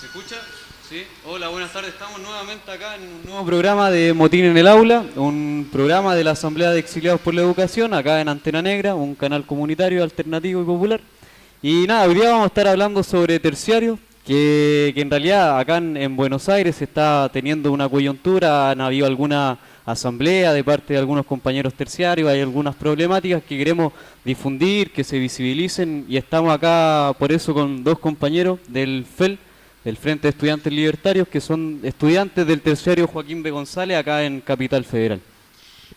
¿Se escucha? Sí. Hola, buenas tardes. Estamos nuevamente acá en un nuevo programa de Motín en el Aula, un programa de la Asamblea de Exiliados por la Educación, acá en Antena Negra, un canal comunitario, alternativo y popular. Y nada, hoy día vamos a estar hablando sobre terciarios, que en realidad acá en Buenos Aires se está teniendo una coyuntura, han habido alguna asamblea de parte de algunos compañeros terciarios, hay algunas problemáticas que queremos difundir, que se visibilicen, y estamos acá por eso con dos compañeros del FEL, del Frente de Estudiantes Libertarios, que son estudiantes del terciario Joaquín B. González acá en Capital Federal.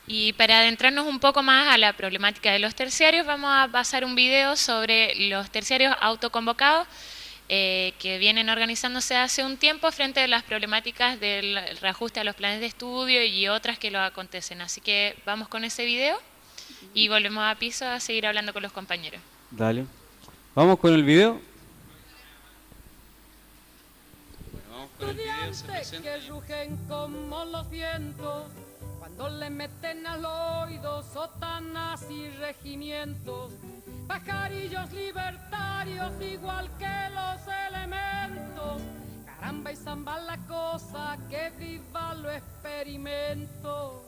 Y para adentrarnos un poco más a la problemática de los terciarios, vamos a pasar un video sobre los terciarios autoconvocados que vienen organizándose hace un tiempo frente a las problemáticas del reajuste a los planes de estudio y otras que lo acontecen. Así que vamos con ese video y volvemos a piso a seguir hablando con los compañeros. Dale. Vamos con el video. Bueno, vamos con el video, se presenta. Que rugen como los vientos cuando le meten al oído sotanas y regimientos, pajarillos libertarios igual que los elementos. Caramba y zamba la cosa, que viva lo experimento.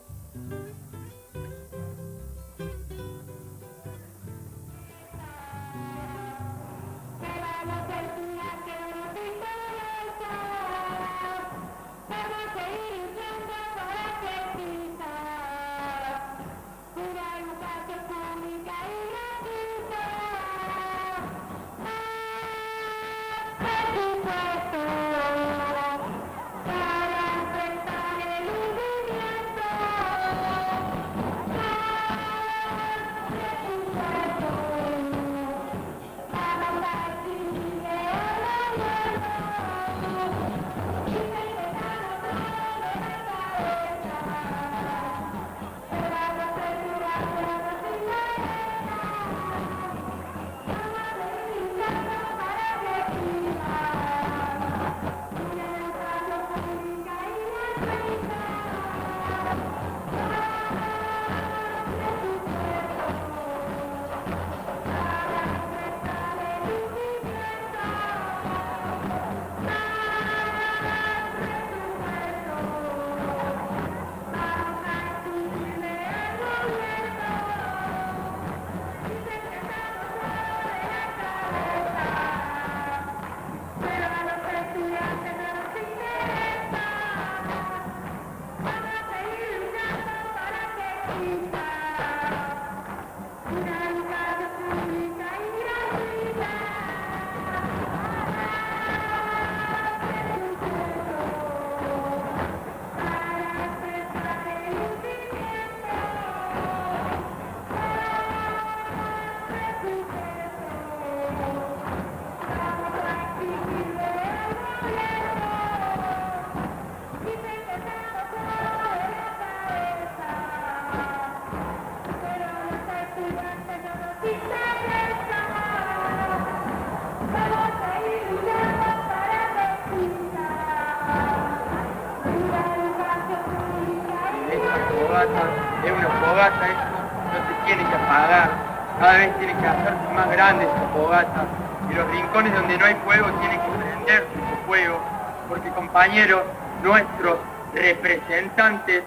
Es una fogata, eso no se tiene que apagar, cada vez tiene que hacerse más grande esa fogata, y los rincones donde no hay fuego tienen que prenderse ese fuego, porque compañeros, nuestros representantes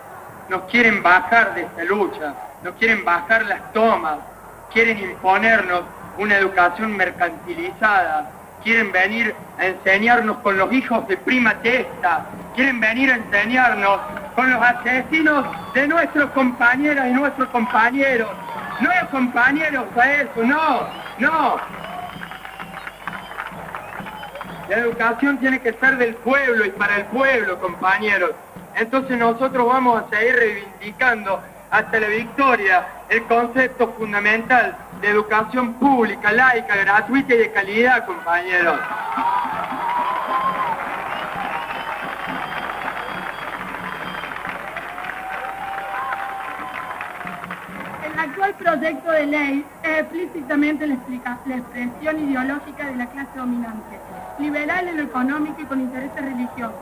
nos quieren bajar de esta lucha, nos quieren bajar las tomas, quieren imponernos una educación mercantilizada, quieren venir a enseñarnos con los hijos de prima testa, quieren venir a enseñarnos con los asesinos de nuestros compañeras y nuestros compañeros. No compañeros a eso, no. La educación tiene que ser del pueblo y para el pueblo, compañeros. Entonces nosotros vamos a seguir reivindicando hasta la victoria el concepto fundamental de educación pública, laica, gratuita y de calidad, compañeros. El actual proyecto de ley es explícitamente la expresión ideológica de la clase dominante, liberal en lo económico y con intereses religiosos.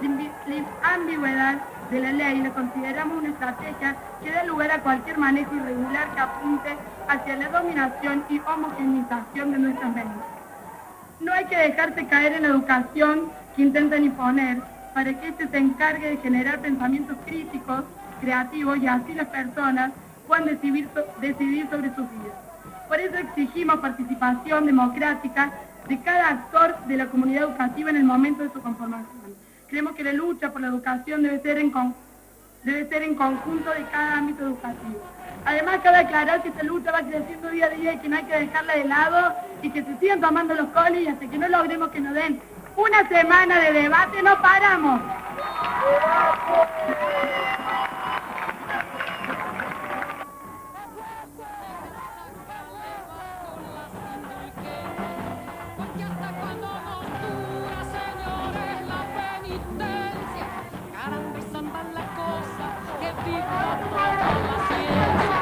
La ambigüedad de la ley la consideramos una estrategia que da lugar a cualquier manejo irregular que apunte hacia la dominación y homogeneización de nuestras mentes. No hay que dejarse caer en la educación que intentan imponer para que éste se encargue de generar pensamientos críticos, creativos, y así las personas puedan decidir sobre sus vidas. Por eso exigimos participación democrática de cada actor de la comunidad educativa en el momento de su conformación. Creemos que la lucha por la educación debe ser en conjunto de cada ámbito educativo. Además, cabe aclarar que esta lucha va creciendo día a día y que no hay que dejarla de lado y que se sigan tomando los coles, y hasta que no logremos que nos den una semana de debate, no paramos. Porque hasta cuando nos dura, señores, la penitencia. Caramba, y zamba la cosa, que viva toda la ciencia.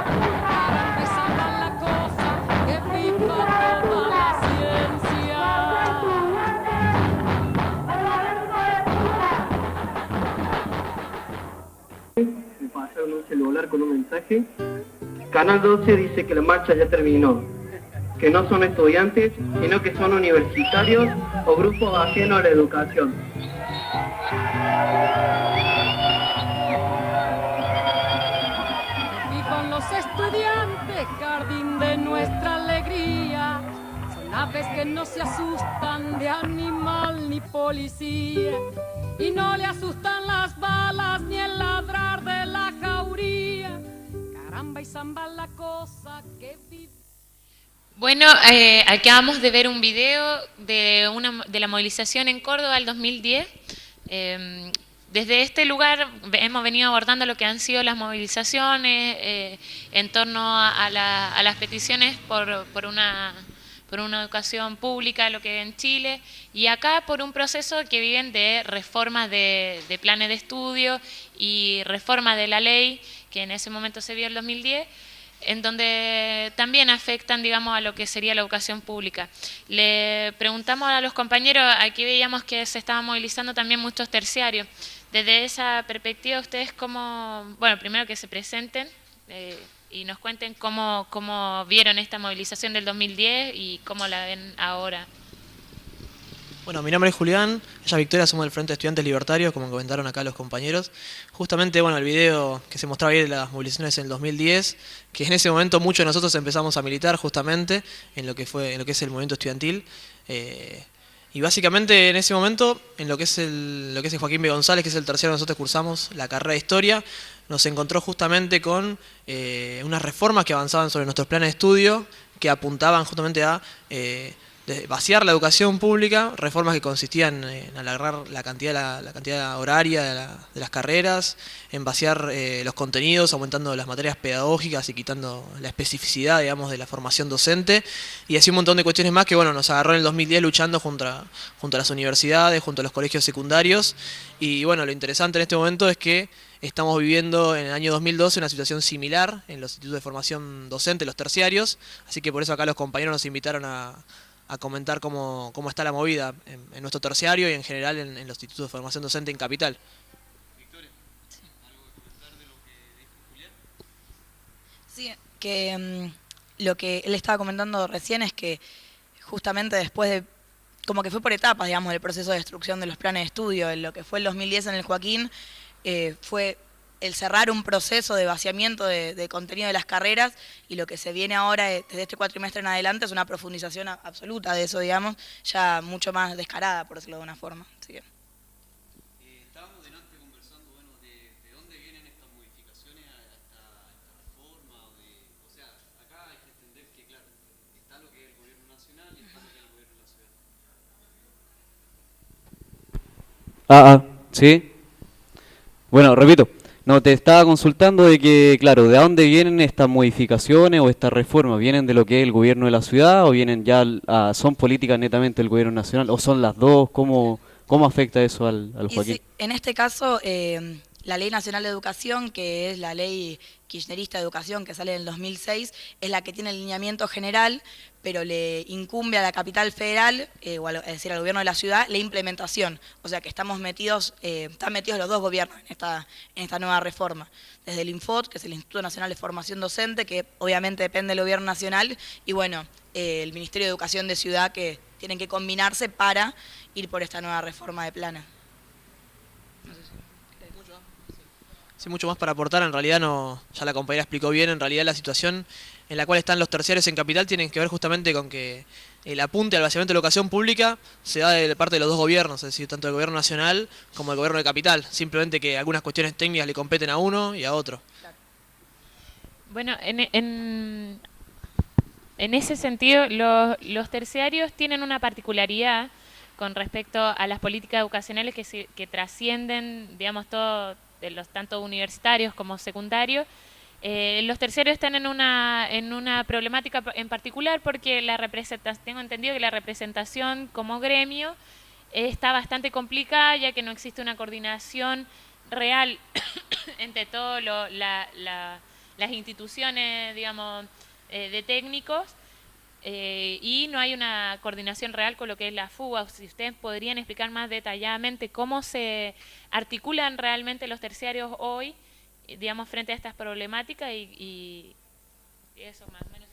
Caramba, y zamba la cosa, que viva toda la ciencia. Me pasaron un celular con un mensaje. Canal 12 dice que la marcha ya terminó, que no son estudiantes, sino que son universitarios o grupos ajenos a la educación. Vivan los estudiantes, jardín de nuestra alegría. Son aves que no se asustan de animal ni policía. Y no le asustan las balas ni el ladrar de la jauría. Caramba y zamba la cosa que vive. Bueno, acabamos de ver un video de la movilización en Córdoba del 2010. Desde este lugar hemos venido abordando lo que han sido las movilizaciones en torno a las peticiones por una educación pública, lo que hay en Chile, y acá por un proceso que viven de reformas de planes de estudio y reforma de la ley, que en ese momento se vio en el 2010, en donde también afectan, digamos, a lo que sería la educación pública. Le preguntamos a los compañeros, aquí veíamos que se estaban movilizando también muchos terciarios. Desde esa perspectiva, ustedes cómo, bueno, primero que se presenten y nos cuenten cómo vieron esta movilización del 2010 y cómo la ven ahora. Bueno, mi nombre es Julián, ella Victoria, somos del Frente de Estudiantes Libertarios, como comentaron acá los compañeros. Justamente, bueno, el video que se mostraba ahí de las movilizaciones en el 2010, que en ese momento muchos de nosotros empezamos a militar justamente en lo que es el movimiento estudiantil. Y básicamente en ese momento, en lo que es el Joaquín B. González, que es el terciario, nosotros cursamos la carrera de Historia, nos encontró justamente con unas reformas que avanzaban sobre nuestros planes de estudio, que apuntaban justamente a vaciar la educación pública, reformas que consistían en alargar la cantidad horaria de las carreras, en vaciar los contenidos, aumentando las materias pedagógicas y quitando la especificidad, digamos, de la formación docente, y así un montón de cuestiones más que, bueno, nos agarró en el 2010 luchando junto a las universidades, junto a los colegios secundarios. Y bueno, lo interesante en este momento es que estamos viviendo en el año 2012 una situación similar en los institutos de formación docente, los terciarios, así que por eso acá los compañeros nos invitaron a comentar cómo está la movida en nuestro terciario y en general en los institutos de formación docente en Capital. Victoria, ¿algo que comentar de lo que dijo Julián? Sí, que lo que él estaba comentando recién es que justamente después de, como que fue por etapas, digamos, el proceso de destrucción de los planes de estudio, en lo que fue el 2010 en el Joaquín, fue el cerrar un proceso de vaciamiento de contenido de las carreras, y lo que se viene ahora desde este cuatrimestre en adelante es una profundización absoluta de eso, digamos, ya mucho más descarada, por decirlo de una forma. Así que. Estábamos delante conversando, bueno, de dónde vienen estas modificaciones a esta reforma, o sea, acá hay que entender que, claro, está lo que es el gobierno nacional y está lo que es el gobierno de la ciudad. Sí. Bueno, repito. No, te estaba consultando de que, claro, ¿de dónde vienen estas modificaciones o estas reformas? ¿Vienen de lo que es el gobierno de la ciudad o vienen ya, son políticas netamente del gobierno nacional? ¿O son las dos? ¿Cómo afecta eso al Joaquín? Sí, en este caso, la Ley Nacional de Educación, que es la ley kirchnerista de educación que sale en el 2006, es la que tiene el lineamiento general, pero le incumbe a la capital federal, es decir, al gobierno de la ciudad, la implementación. O sea que están metidos los dos gobiernos en esta nueva reforma. Desde el INFOT, que es el Instituto Nacional de Formación Docente, que obviamente depende del gobierno nacional, y bueno, el Ministerio de Educación de Ciudad, que tienen que combinarse para ir por esta nueva reforma de plana. Sí, mucho más para aportar. En realidad, no, ya la compañera explicó bien, en realidad la situación en la cual están los terciarios en Capital tienen que ver justamente con que el apunte al vaciamiento de la educación pública se da de parte de los dos gobiernos, es decir, tanto del gobierno nacional como del gobierno de Capital. Simplemente que algunas cuestiones técnicas le competen a uno y a otro. Bueno, en ese sentido, los terciarios tienen una particularidad con respecto a las políticas educacionales que trascienden, digamos, todo, de los tanto universitarios como secundarios. Los terciarios están en una problemática en particular porque tengo entendido que la representación como gremio está bastante complicada, ya que no existe una coordinación real entre todas las instituciones, digamos, de técnicos, y no hay una coordinación real con lo que es la FUBA. Si ustedes podrían explicar más detalladamente cómo se articulan realmente los terciarios hoy, digamos, frente a estas problemáticas y eso más o menos.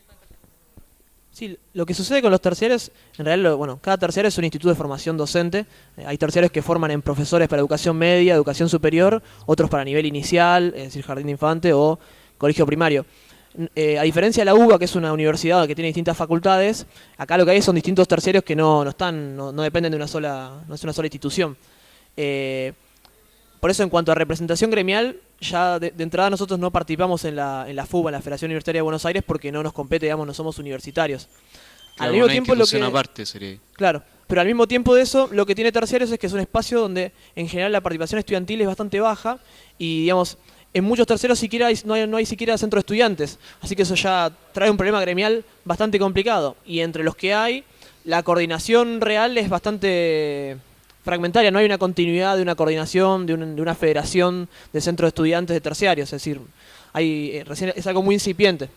Sí, lo que sucede con los terciarios, en realidad, bueno, cada terciario es un instituto de formación docente. Hay terciarios que forman en profesores para educación media, educación superior, otros para nivel inicial, es decir, jardín de infante o colegio primario. A diferencia de la UBA, que es una universidad que tiene distintas facultades, acá lo que hay son distintos terciarios que no dependen de no es una sola institución. Por eso, en cuanto a representación gremial, ya de entrada nosotros no participamos en la FUBA, en la Federación Universitaria de Buenos Aires, porque no nos compete, digamos, no somos universitarios. Claro, al mismo una tiempo institución aparte sería. Claro, pero al mismo tiempo de eso, lo que tiene terciarios es que es un espacio donde en general la participación estudiantil es bastante baja y, digamos, en muchos terceros no hay siquiera centro de estudiantes, así que eso ya trae un problema gremial bastante complicado. Y entre los que hay, la coordinación real es bastante fragmentaria, no hay una continuidad de una coordinación, de una federación de centros de estudiantes de terciarios, es decir, recién es algo muy incipiente.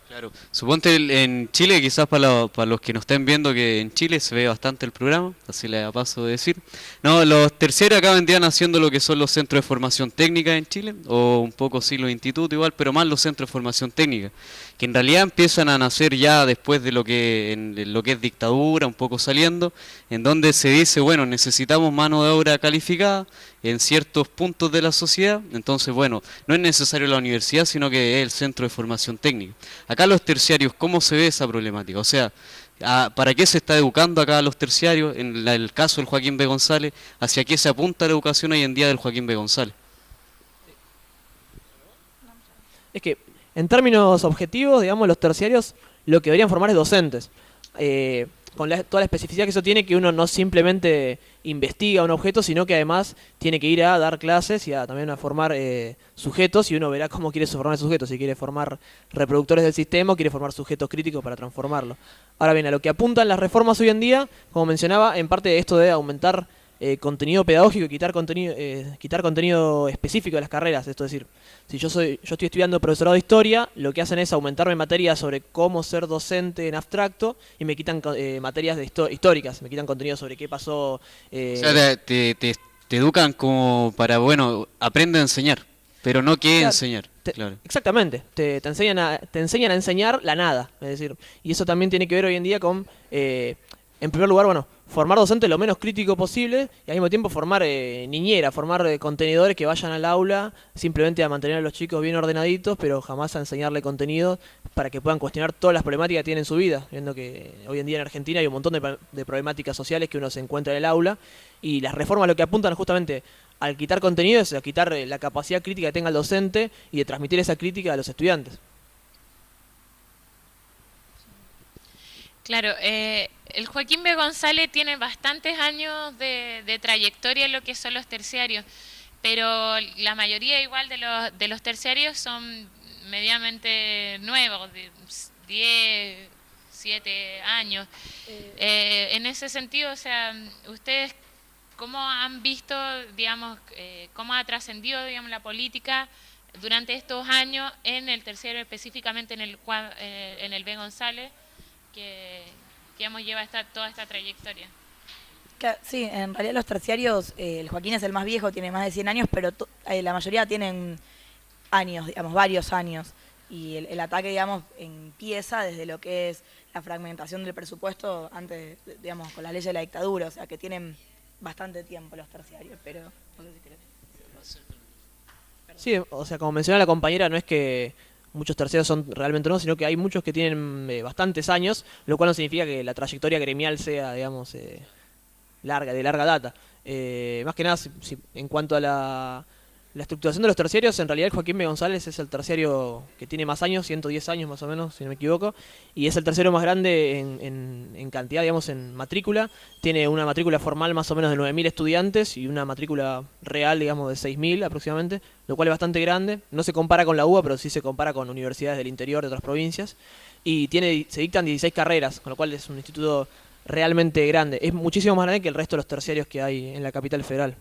Claro, suponte en Chile, quizás para los que nos estén viendo, que en Chile se ve bastante el programa, así le paso de decir. No, los terciarios acá vendrían haciendo lo que son los centros de formación técnica en Chile, o un poco sí los institutos igual, pero más los centros de formación técnica, que en realidad empiezan a nacer ya después de lo que es dictadura, un poco saliendo, en donde se dice, bueno, necesitamos mano de obra calificada en ciertos puntos de la sociedad, entonces, bueno, no es necesario la universidad, sino que es el centro de formación técnica. Acá los terciarios, ¿cómo se ve esa problemática? O sea, ¿para qué se está educando acá a los terciarios? En el caso del Joaquín B. González, ¿hacia qué se apunta la educación hoy en día del Joaquín B. González? Es que, en términos objetivos, digamos, los terciarios lo que deberían formar es docentes. Con toda la especificidad que eso tiene, que uno no simplemente investiga un objeto, sino que además tiene que ir a dar clases y también a formar sujetos, y uno verá cómo quiere formar sujetos, si quiere formar reproductores del sistema o quiere formar sujetos críticos para transformarlo. Ahora bien, a lo que apuntan las reformas hoy en día, como mencionaba, en parte de esto de aumentar contenido pedagógico y quitar contenido específico de las carreras. Esto es decir, si yo estoy estudiando profesorado de historia, lo que hacen es aumentarme materias sobre cómo ser docente en abstracto y me quitan materias históricas, me quitan contenido sobre qué pasó. O sea, te educan como para, bueno, aprende a enseñar, pero no qué claro, enseñar. Claro. Exactamente, te enseñan a enseñar la nada, es decir, y eso también tiene que ver hoy en día con, en primer lugar, bueno, formar docentes lo menos crítico posible y al mismo tiempo formar niñera, formar contenedores que vayan al aula simplemente a mantener a los chicos bien ordenaditos, pero jamás a enseñarle contenido para que puedan cuestionar todas las problemáticas que tienen en su vida, viendo que hoy en día en Argentina hay un montón de problemáticas sociales que uno se encuentra en el aula, y las reformas lo que apuntan justamente al quitar contenido es a quitar la capacidad crítica que tenga el docente y de transmitir esa crítica a los estudiantes. Claro, el Joaquín B. González tiene bastantes años de trayectoria en lo que son los terciarios, pero la mayoría igual de los terciarios son medianamente nuevos, de 10, 7 años. En ese sentido, o sea, ustedes, ¿cómo han visto, digamos, cómo ha trascendido, digamos, la política durante estos años en el terciario, específicamente en el B. González, que lleva toda esta trayectoria? Sí, en realidad los terciarios, el Joaquín es el más viejo, tiene más de 100 años, pero la mayoría tienen años, digamos, varios años. y el ataque, digamos, empieza desde lo que es la fragmentación del presupuesto antes, digamos, con la ley de la dictadura, o sea que tienen bastante tiempo los terciarios, pero no sé si querés. Sí, o sea, como mencionaba la compañera, no es que muchos terciarios son realmente no, sino que hay muchos que tienen bastantes años, lo cual no significa que la trayectoria gremial sea, digamos, de larga data. Más que nada, en cuanto a la estructuración de los terciarios, en realidad el Joaquín B. González es el terciario que tiene más años, 110 años más o menos, si no me equivoco, y es el terciario más grande en cantidad, digamos, en matrícula. Tiene una matrícula formal más o menos de 9.000 estudiantes y una matrícula real, digamos, de 6.000 aproximadamente, lo cual es bastante grande. No se compara con la UBA, pero sí se compara con universidades del interior de otras provincias. Y se dictan 16 carreras, con lo cual es un instituto realmente grande. Es muchísimo más grande que el resto de los terciarios que hay en la capital federal.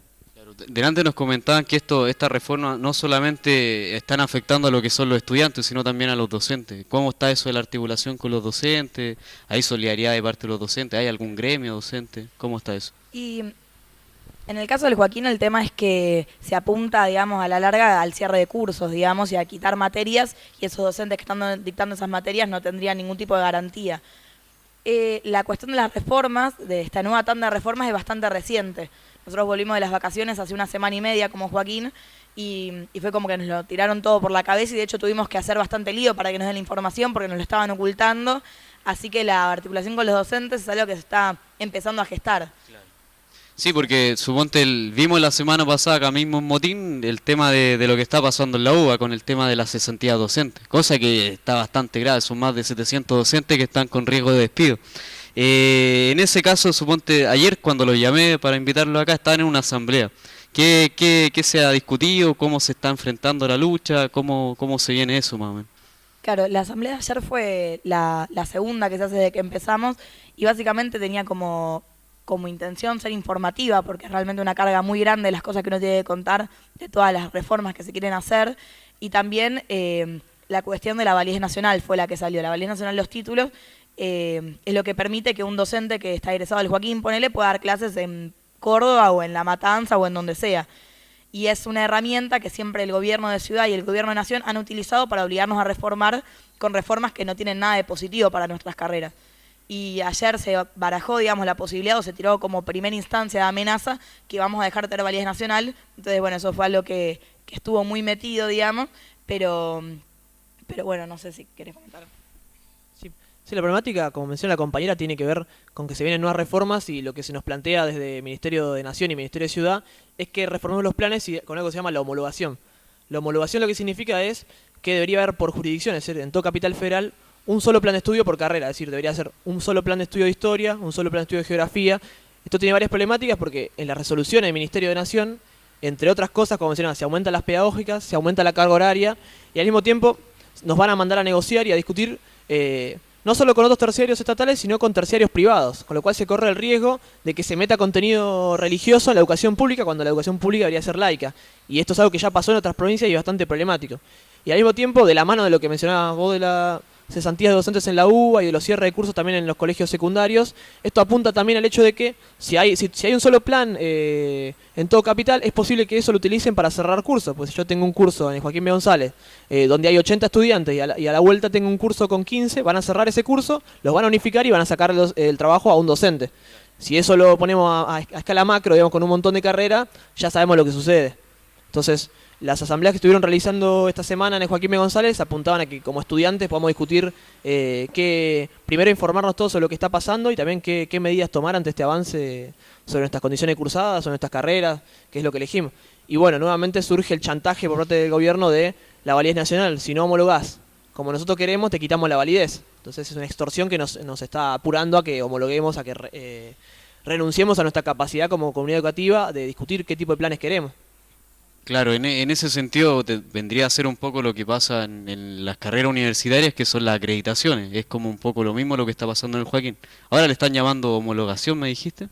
Delante nos comentaban que esta reforma no solamente están afectando a lo que son los estudiantes, sino también a los docentes. ¿Cómo está eso de la articulación con los docentes? ¿Hay solidaridad de parte de los docentes? ¿Hay algún gremio docente? ¿Cómo está eso? Y en el caso del Joaquín el tema es que se apunta, digamos, a la larga al cierre de cursos, digamos, y a quitar materias, y esos docentes que están dictando esas materias no tendrían ningún tipo de garantía. La cuestión de las reformas, de esta nueva tanda de reformas, es bastante reciente. Nosotros volvimos de las vacaciones hace una semana y media como Joaquín y fue como que nos lo tiraron todo por la cabeza y de hecho tuvimos que hacer bastante lío para que nos den la información porque nos lo estaban ocultando. Así que la articulación con los docentes es algo que se está empezando a gestar. Sí, porque suponte vimos la semana pasada acá mismo en Motín el tema de lo que está pasando en la UBA con el tema de la cesantía docente, cosa que está bastante grave, son más de 700 docentes que están con riesgo de despido. En ese caso, suponte, ayer cuando lo llamé para invitarlo acá, estaban en una asamblea. ¿Qué se ha discutido? ¿Cómo se está enfrentando la lucha? ¿Cómo se viene eso, más o menos? Claro, la asamblea de ayer fue la segunda que se hace desde que empezamos y básicamente tenía como intención ser informativa porque es realmente una carga muy grande de las cosas que uno tiene que contar, de todas las reformas que se quieren hacer y también la cuestión de la validez nacional fue la que salió. La validez nacional de los títulos es lo que permite que un docente que está egresado del Joaquín, ponele, pueda dar clases en Córdoba o en La Matanza o en donde sea. Y es una herramienta que siempre el gobierno de ciudad y el gobierno de nación han utilizado para obligarnos a reformar con reformas que no tienen nada de positivo para nuestras carreras. Y ayer se barajó, digamos, la posibilidad o se tiró como primera instancia de amenaza que vamos a dejar de tener validez nacional. Entonces, bueno, eso fue algo que estuvo muy metido, digamos, pero bueno, no sé si querés comentar. Sí, la problemática, como menciona la compañera, tiene que ver con que se vienen nuevas reformas y lo que se nos plantea desde Ministerio de Nación y Ministerio de Ciudad es que reformemos los planes con algo que se llama la homologación. La homologación lo que significa es que debería haber por jurisdicción, es decir, en toda capital federal, un solo plan de estudio por carrera, es decir, debería ser un solo plan de estudio de historia, un solo plan de estudio de geografía. Esto tiene varias problemáticas porque en las resoluciones del Ministerio de Nación, entre otras cosas, como mencionaba, se aumentan las pedagógicas, se aumenta la carga horaria y al mismo tiempo nos van a mandar a negociar y a discutir no solo con otros terciarios estatales, sino con terciarios privados, con lo cual se corre el riesgo de que se meta contenido religioso en la educación pública cuando la educación pública debería ser laica. Y esto es algo que ya pasó en otras provincias y es bastante problemático. Y al mismo tiempo, de la mano de lo que mencionabas vos de la cesantías de docentes en la UBA y de los cierres de cursos también en los colegios secundarios, esto apunta también al hecho de que si hay un solo plan en todo capital, es posible que eso lo utilicen para cerrar cursos. Pues si yo tengo un curso en Joaquín B. González, donde hay 80 estudiantes y a la vuelta tengo un curso con 15, van a cerrar ese curso, los van a unificar y van a sacar el trabajo a un docente. Si eso lo ponemos a escala macro, digamos, con un montón de carreras, ya sabemos lo que sucede. Entonces, las asambleas que estuvieron realizando esta semana en el Joaquín B. González apuntaban a que como estudiantes podamos discutir primero informarnos todos sobre lo que está pasando y también qué medidas tomar ante este avance sobre nuestras condiciones cursadas, sobre nuestras carreras, que es lo que elegimos. Y bueno, nuevamente surge el chantaje por parte del gobierno de la validez nacional. Si no homologás como nosotros queremos, te quitamos la validez. Entonces es una extorsión que nos está apurando a que homologuemos, a que renunciemos a nuestra capacidad como comunidad educativa de discutir qué tipo de planes queremos. Claro, en ese sentido vendría a ser un poco lo que pasa en las carreras universitarias, que son las acreditaciones. Es como un poco lo mismo lo que está pasando en el Joaquín. Ahora le están llamando homologación, ¿me dijiste?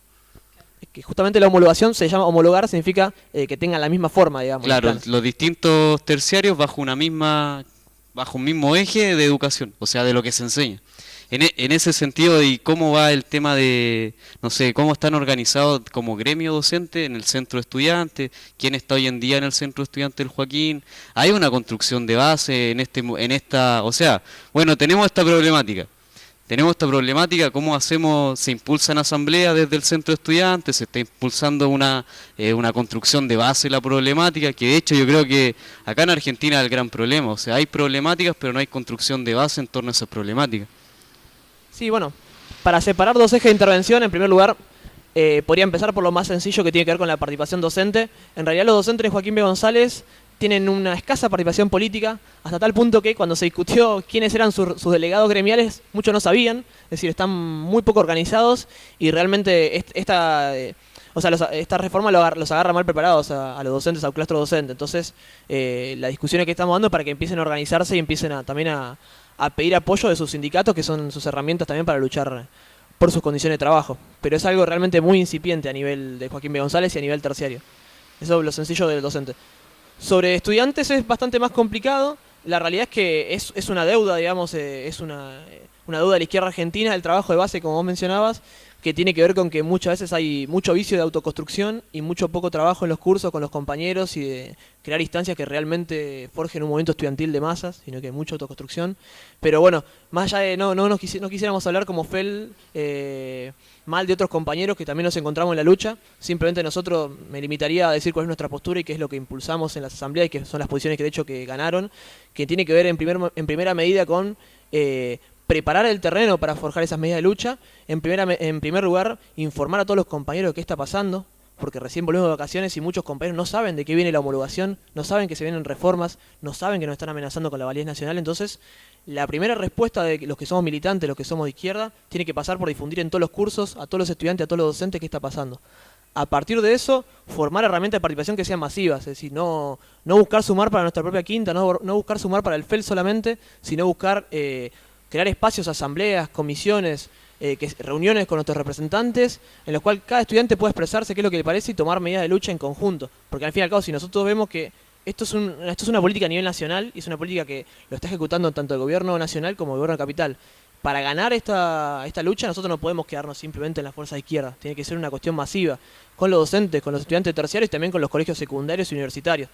Es que justamente la homologación se llama homologar, significa que tengan la misma forma, digamos. Claro, los distintos terciarios bajo un mismo eje de educación, o sea, de lo que se enseña. en ese sentido, ¿y cómo va el tema de, no sé, cómo están organizados como gremio docente en el centro de estudiantes? ¿Quién está hoy en día en el centro de estudiantes del Joaquín? ¿Hay una construcción de base en esta, o sea, bueno, tenemos esta problemática? ¿Cómo hacemos? Se impulsan asambleas desde el centro de estudiantes, se está impulsando una construcción de base de la problemática, que de hecho yo creo que acá en Argentina es el gran problema, o sea, hay problemáticas pero no hay construcción de base en torno a esas problemáticas. Sí, bueno, para separar dos ejes de intervención, en primer lugar, podría empezar por lo más sencillo que tiene que ver con la participación docente. En realidad los docentes de Joaquín B. González tienen una escasa participación política, hasta tal punto que cuando se discutió quiénes eran sus delegados gremiales, muchos no sabían, es decir, están muy poco organizados y realmente esta reforma los agarra mal preparados a los docentes, al claustro docente. Entonces, la discusión que estamos dando es para que empiecen a organizarse y empiecen también a pedir apoyo de sus sindicatos, que son sus herramientas también para luchar por sus condiciones de trabajo. Pero es algo realmente muy incipiente a nivel de Joaquín B. González y a nivel terciario. Eso es lo sencillo del docente. Sobre estudiantes es bastante más complicado. La realidad es que es una deuda, digamos, es una deuda de la izquierda argentina, el trabajo de base, como vos mencionabas, que tiene que ver con que muchas veces hay mucho vicio de autoconstrucción y mucho poco trabajo en los cursos con los compañeros y de crear instancias que realmente forjen un movimiento estudiantil de masas, sino que hay mucha autoconstrucción. Pero bueno, más allá de no quisiéramos hablar como FEL mal de otros compañeros que también nos encontramos en la lucha, simplemente nosotros me limitaría a decir cuál es nuestra postura y qué es lo que impulsamos en las asambleas y que son las posiciones que de hecho que ganaron, que tiene que ver en primera medida con preparar el terreno para forjar esas medidas de lucha. En primer lugar, informar a todos los compañeros de qué está pasando, porque recién volvemos de vacaciones y muchos compañeros no saben de qué viene la homologación, no saben que se vienen reformas, no saben que nos están amenazando con la validez nacional. Entonces, la primera respuesta de los que somos militantes, los que somos de izquierda, tiene que pasar por difundir en todos los cursos, a todos los estudiantes, a todos los docentes qué está pasando. A partir de eso, formar herramientas de participación que sean masivas, es decir, no buscar sumar para nuestra propia quinta, no buscar sumar para el FEL solamente, sino buscar crear espacios, asambleas, comisiones, reuniones con nuestros representantes, en los cuales cada estudiante puede expresarse qué es lo que le parece y tomar medidas de lucha en conjunto. Porque al fin y al cabo, si nosotros vemos que esto es una política a nivel nacional y es una política que lo está ejecutando tanto el gobierno nacional como el gobierno capital. Para ganar esta lucha nosotros no podemos quedarnos simplemente en la fuerza de izquierda, tiene que ser una cuestión masiva, con los docentes, con los estudiantes terciarios y también con los colegios secundarios y universitarios.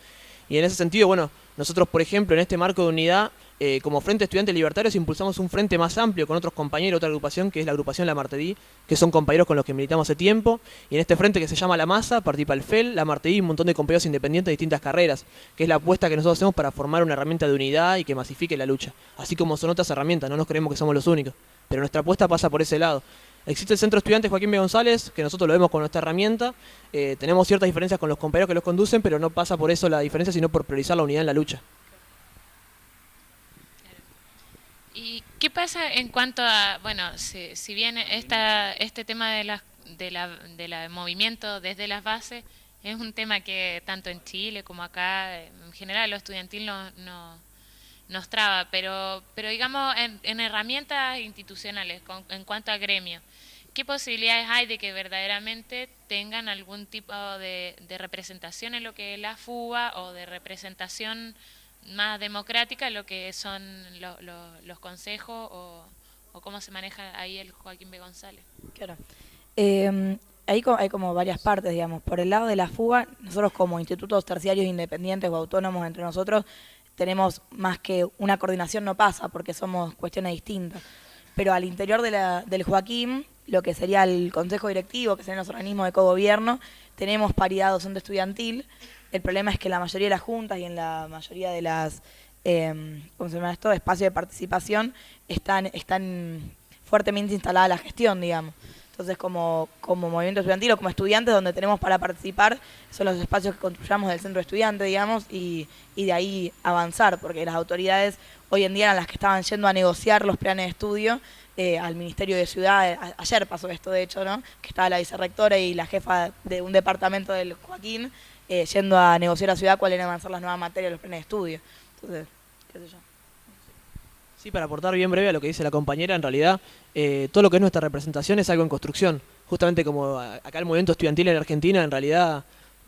Y en ese sentido, bueno, nosotros por ejemplo en este marco de unidad, como Frente Estudiantes Libertarios impulsamos un frente más amplio con otros compañeros, otra agrupación que es la agrupación La Martedí, que son compañeros con los que militamos hace tiempo, y en este frente que se llama La Masa participa el FEL, La Martedí y un montón de compañeros independientes de distintas carreras, que es la apuesta que nosotros hacemos para formar una herramienta de unidad y que masifique la lucha, así como son otras herramientas, no nos creemos que somos los únicos, pero nuestra apuesta pasa por ese lado. Existe el Centro Estudiantes Joaquín B. González, que nosotros lo vemos con nuestra herramienta, tenemos ciertas diferencias con los compañeros que los conducen, pero no pasa por eso la diferencia, sino por priorizar la unidad en la lucha. ¿Y qué pasa en cuanto a, bueno, si bien este tema de movimiento desde las bases es un tema que tanto en Chile como acá, en general lo estudiantil nos traba, pero digamos en herramientas institucionales, en cuanto a gremio, ¿qué posibilidades hay de que verdaderamente tengan algún tipo de representación en lo que es la FUBA o de representación más democrática en lo que son los consejos o cómo se maneja ahí el Joaquín B. González? Claro. Ahí hay como varias partes, digamos. Por el lado de la FUBA, nosotros como institutos terciarios independientes o autónomos entre nosotros, tenemos más que una coordinación no pasa porque somos cuestiones distintas. Pero al interior del Joaquín, lo que sería el consejo directivo, que serían los organismos de cogobierno, tenemos paridad docente estudiantil. El problema es que la mayoría de las juntas y en la mayoría de las ¿cómo se llama esto? Espacios de participación están fuertemente instalada la gestión, digamos. Entonces, como movimiento estudiantil o como estudiantes, donde tenemos para participar son los espacios que construyamos del centro de estudiantes, digamos, y de ahí avanzar, porque las autoridades hoy en día eran las que estaban yendo a negociar los planes de estudio al Ministerio de Ciudad. Ayer pasó esto, de hecho, ¿no? Que estaba la vicerrectora y la jefa de un departamento del Joaquín yendo a negociar a Ciudad cuáles iban a ser las nuevas materias de los planes de estudio. Entonces, qué sé yo. Sí, para aportar bien breve a lo que dice la compañera, en realidad todo lo que es nuestra representación es algo en construcción. Justamente como acá el movimiento estudiantil en Argentina, en realidad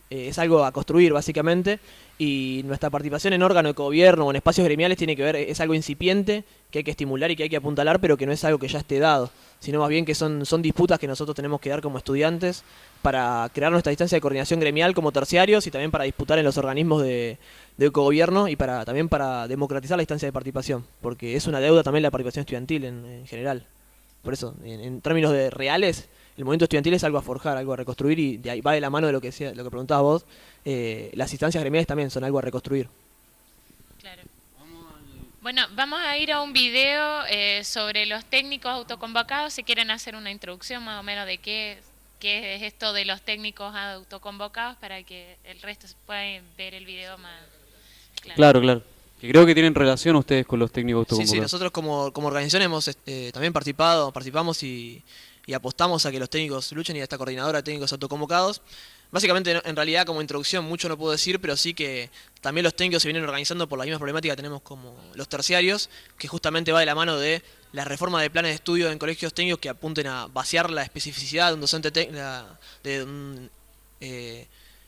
es algo a construir básicamente, y nuestra participación en órgano de gobierno o en espacios gremiales tiene que ver, es algo incipiente que hay que estimular y que hay que apuntalar, pero que no es algo que ya esté dado, sino más bien que son disputas que nosotros tenemos que dar como estudiantes para crear nuestra instancia de coordinación gremial como terciarios y también para disputar en los organismos de gobierno y también para democratizar la instancia de participación, porque es una deuda también la participación estudiantil en general. Por eso, en términos de reales, el movimiento estudiantil es algo a forjar, algo a reconstruir, y de ahí va de la mano de lo que preguntabas vos. Las instancias gremiales también son algo a reconstruir. Claro. Bueno, vamos a ir a un video sobre los técnicos autoconvocados, si quieren hacer una introducción más o menos de qué es esto de los técnicos autoconvocados, para que el resto pueda ver el video más claro. Claro. Que creo que tienen relación ustedes con los técnicos autoconvocados. Sí, nosotros como organización hemos también participamos y apostamos a que los técnicos luchen, y a esta coordinadora de técnicos autoconvocados. Básicamente, en realidad, como introducción, mucho no puedo decir, pero sí que también los técnicos se vienen organizando por la misma problemática que tenemos como los terciarios, que justamente va de la mano de la reforma de planes de estudio en colegios técnicos que apunten a vaciar la especificidad de un docente de un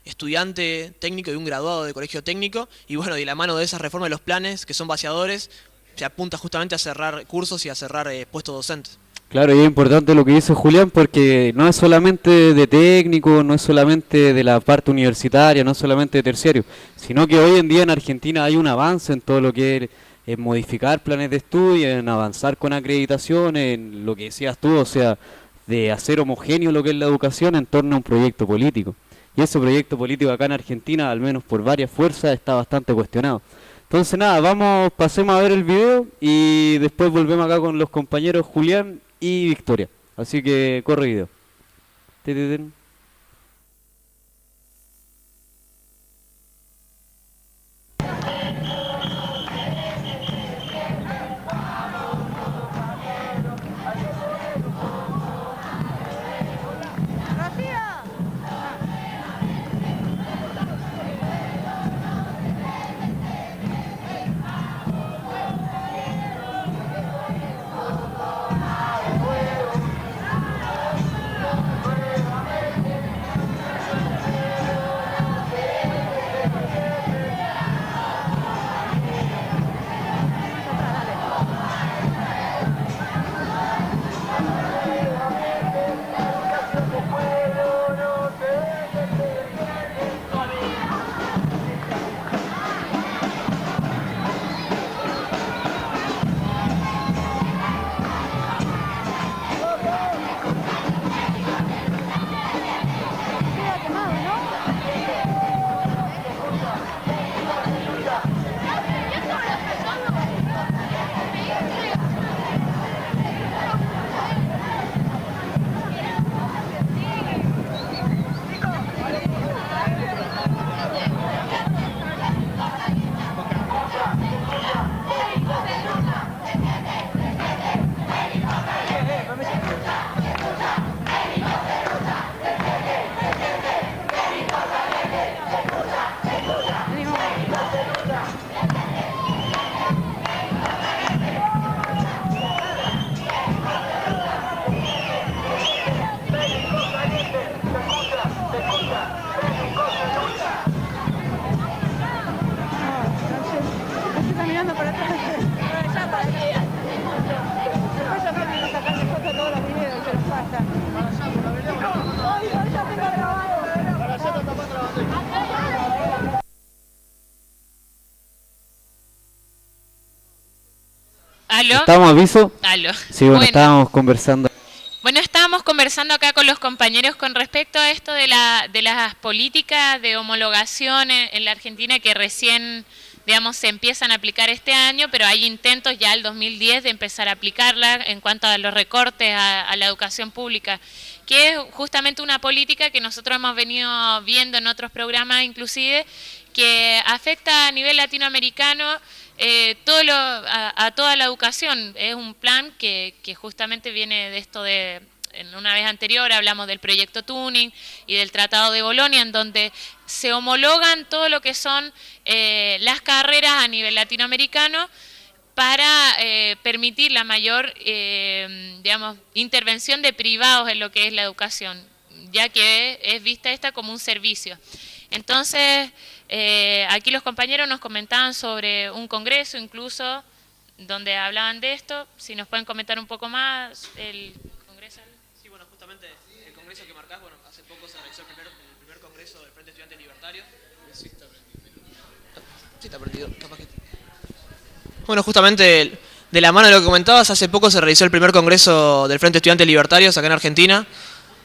estudiante técnico y un graduado de colegio técnico, y bueno, de la mano de esa reforma de los planes, que son vaciadores, se apunta justamente a cerrar cursos y a cerrar puestos docentes. Claro, y es importante lo que dice Julián, porque no es solamente de técnico, no es solamente de la parte universitaria, no es solamente de terciario, sino que hoy en día en Argentina hay un avance en todo lo que es modificar planes de estudio, en avanzar con acreditación, en lo que decías tú, o sea, de hacer homogéneo lo que es la educación en torno a un proyecto político. Y ese proyecto político acá en Argentina, al menos por varias fuerzas, está bastante cuestionado. Entonces nada, pasemos a ver el video y después volvemos acá con los compañeros Julián y Victoria. Así que corre video. ¿Aló? ¿Estamos aviso? Aló. Sí, bueno, estábamos conversando. Bueno, estábamos conversando acá con los compañeros con respecto a esto de las políticas de homologación en la Argentina que recién, digamos, se empiezan a aplicar este año, pero hay intentos ya el 2010 de empezar a aplicarla en cuanto a los recortes a la educación pública, que es justamente una política que nosotros hemos venido viendo en otros programas inclusive, que afecta a nivel latinoamericano a toda la educación. Es un plan que justamente viene de esto de, en una vez anterior hablamos del proyecto Tuning y del Tratado de Bolonia, en donde se homologan todo lo que son las carreras a nivel latinoamericano para permitir la mayor digamos, intervención de privados en lo que es la educación, ya que es vista esta como un servicio. Entonces, aquí los compañeros nos comentaban sobre un congreso incluso, donde hablaban de esto. Si nos pueden comentar un poco más, el congreso. Sí, bueno, justamente el congreso que marcás, bueno, hace poco se realizó el primer congreso del Frente Estudiantes Libertarios. Sí, está prendido, capaz que... Bueno, justamente de la mano de lo que comentabas, hace poco se realizó el primer congreso del Frente Estudiantes Libertarios acá en Argentina,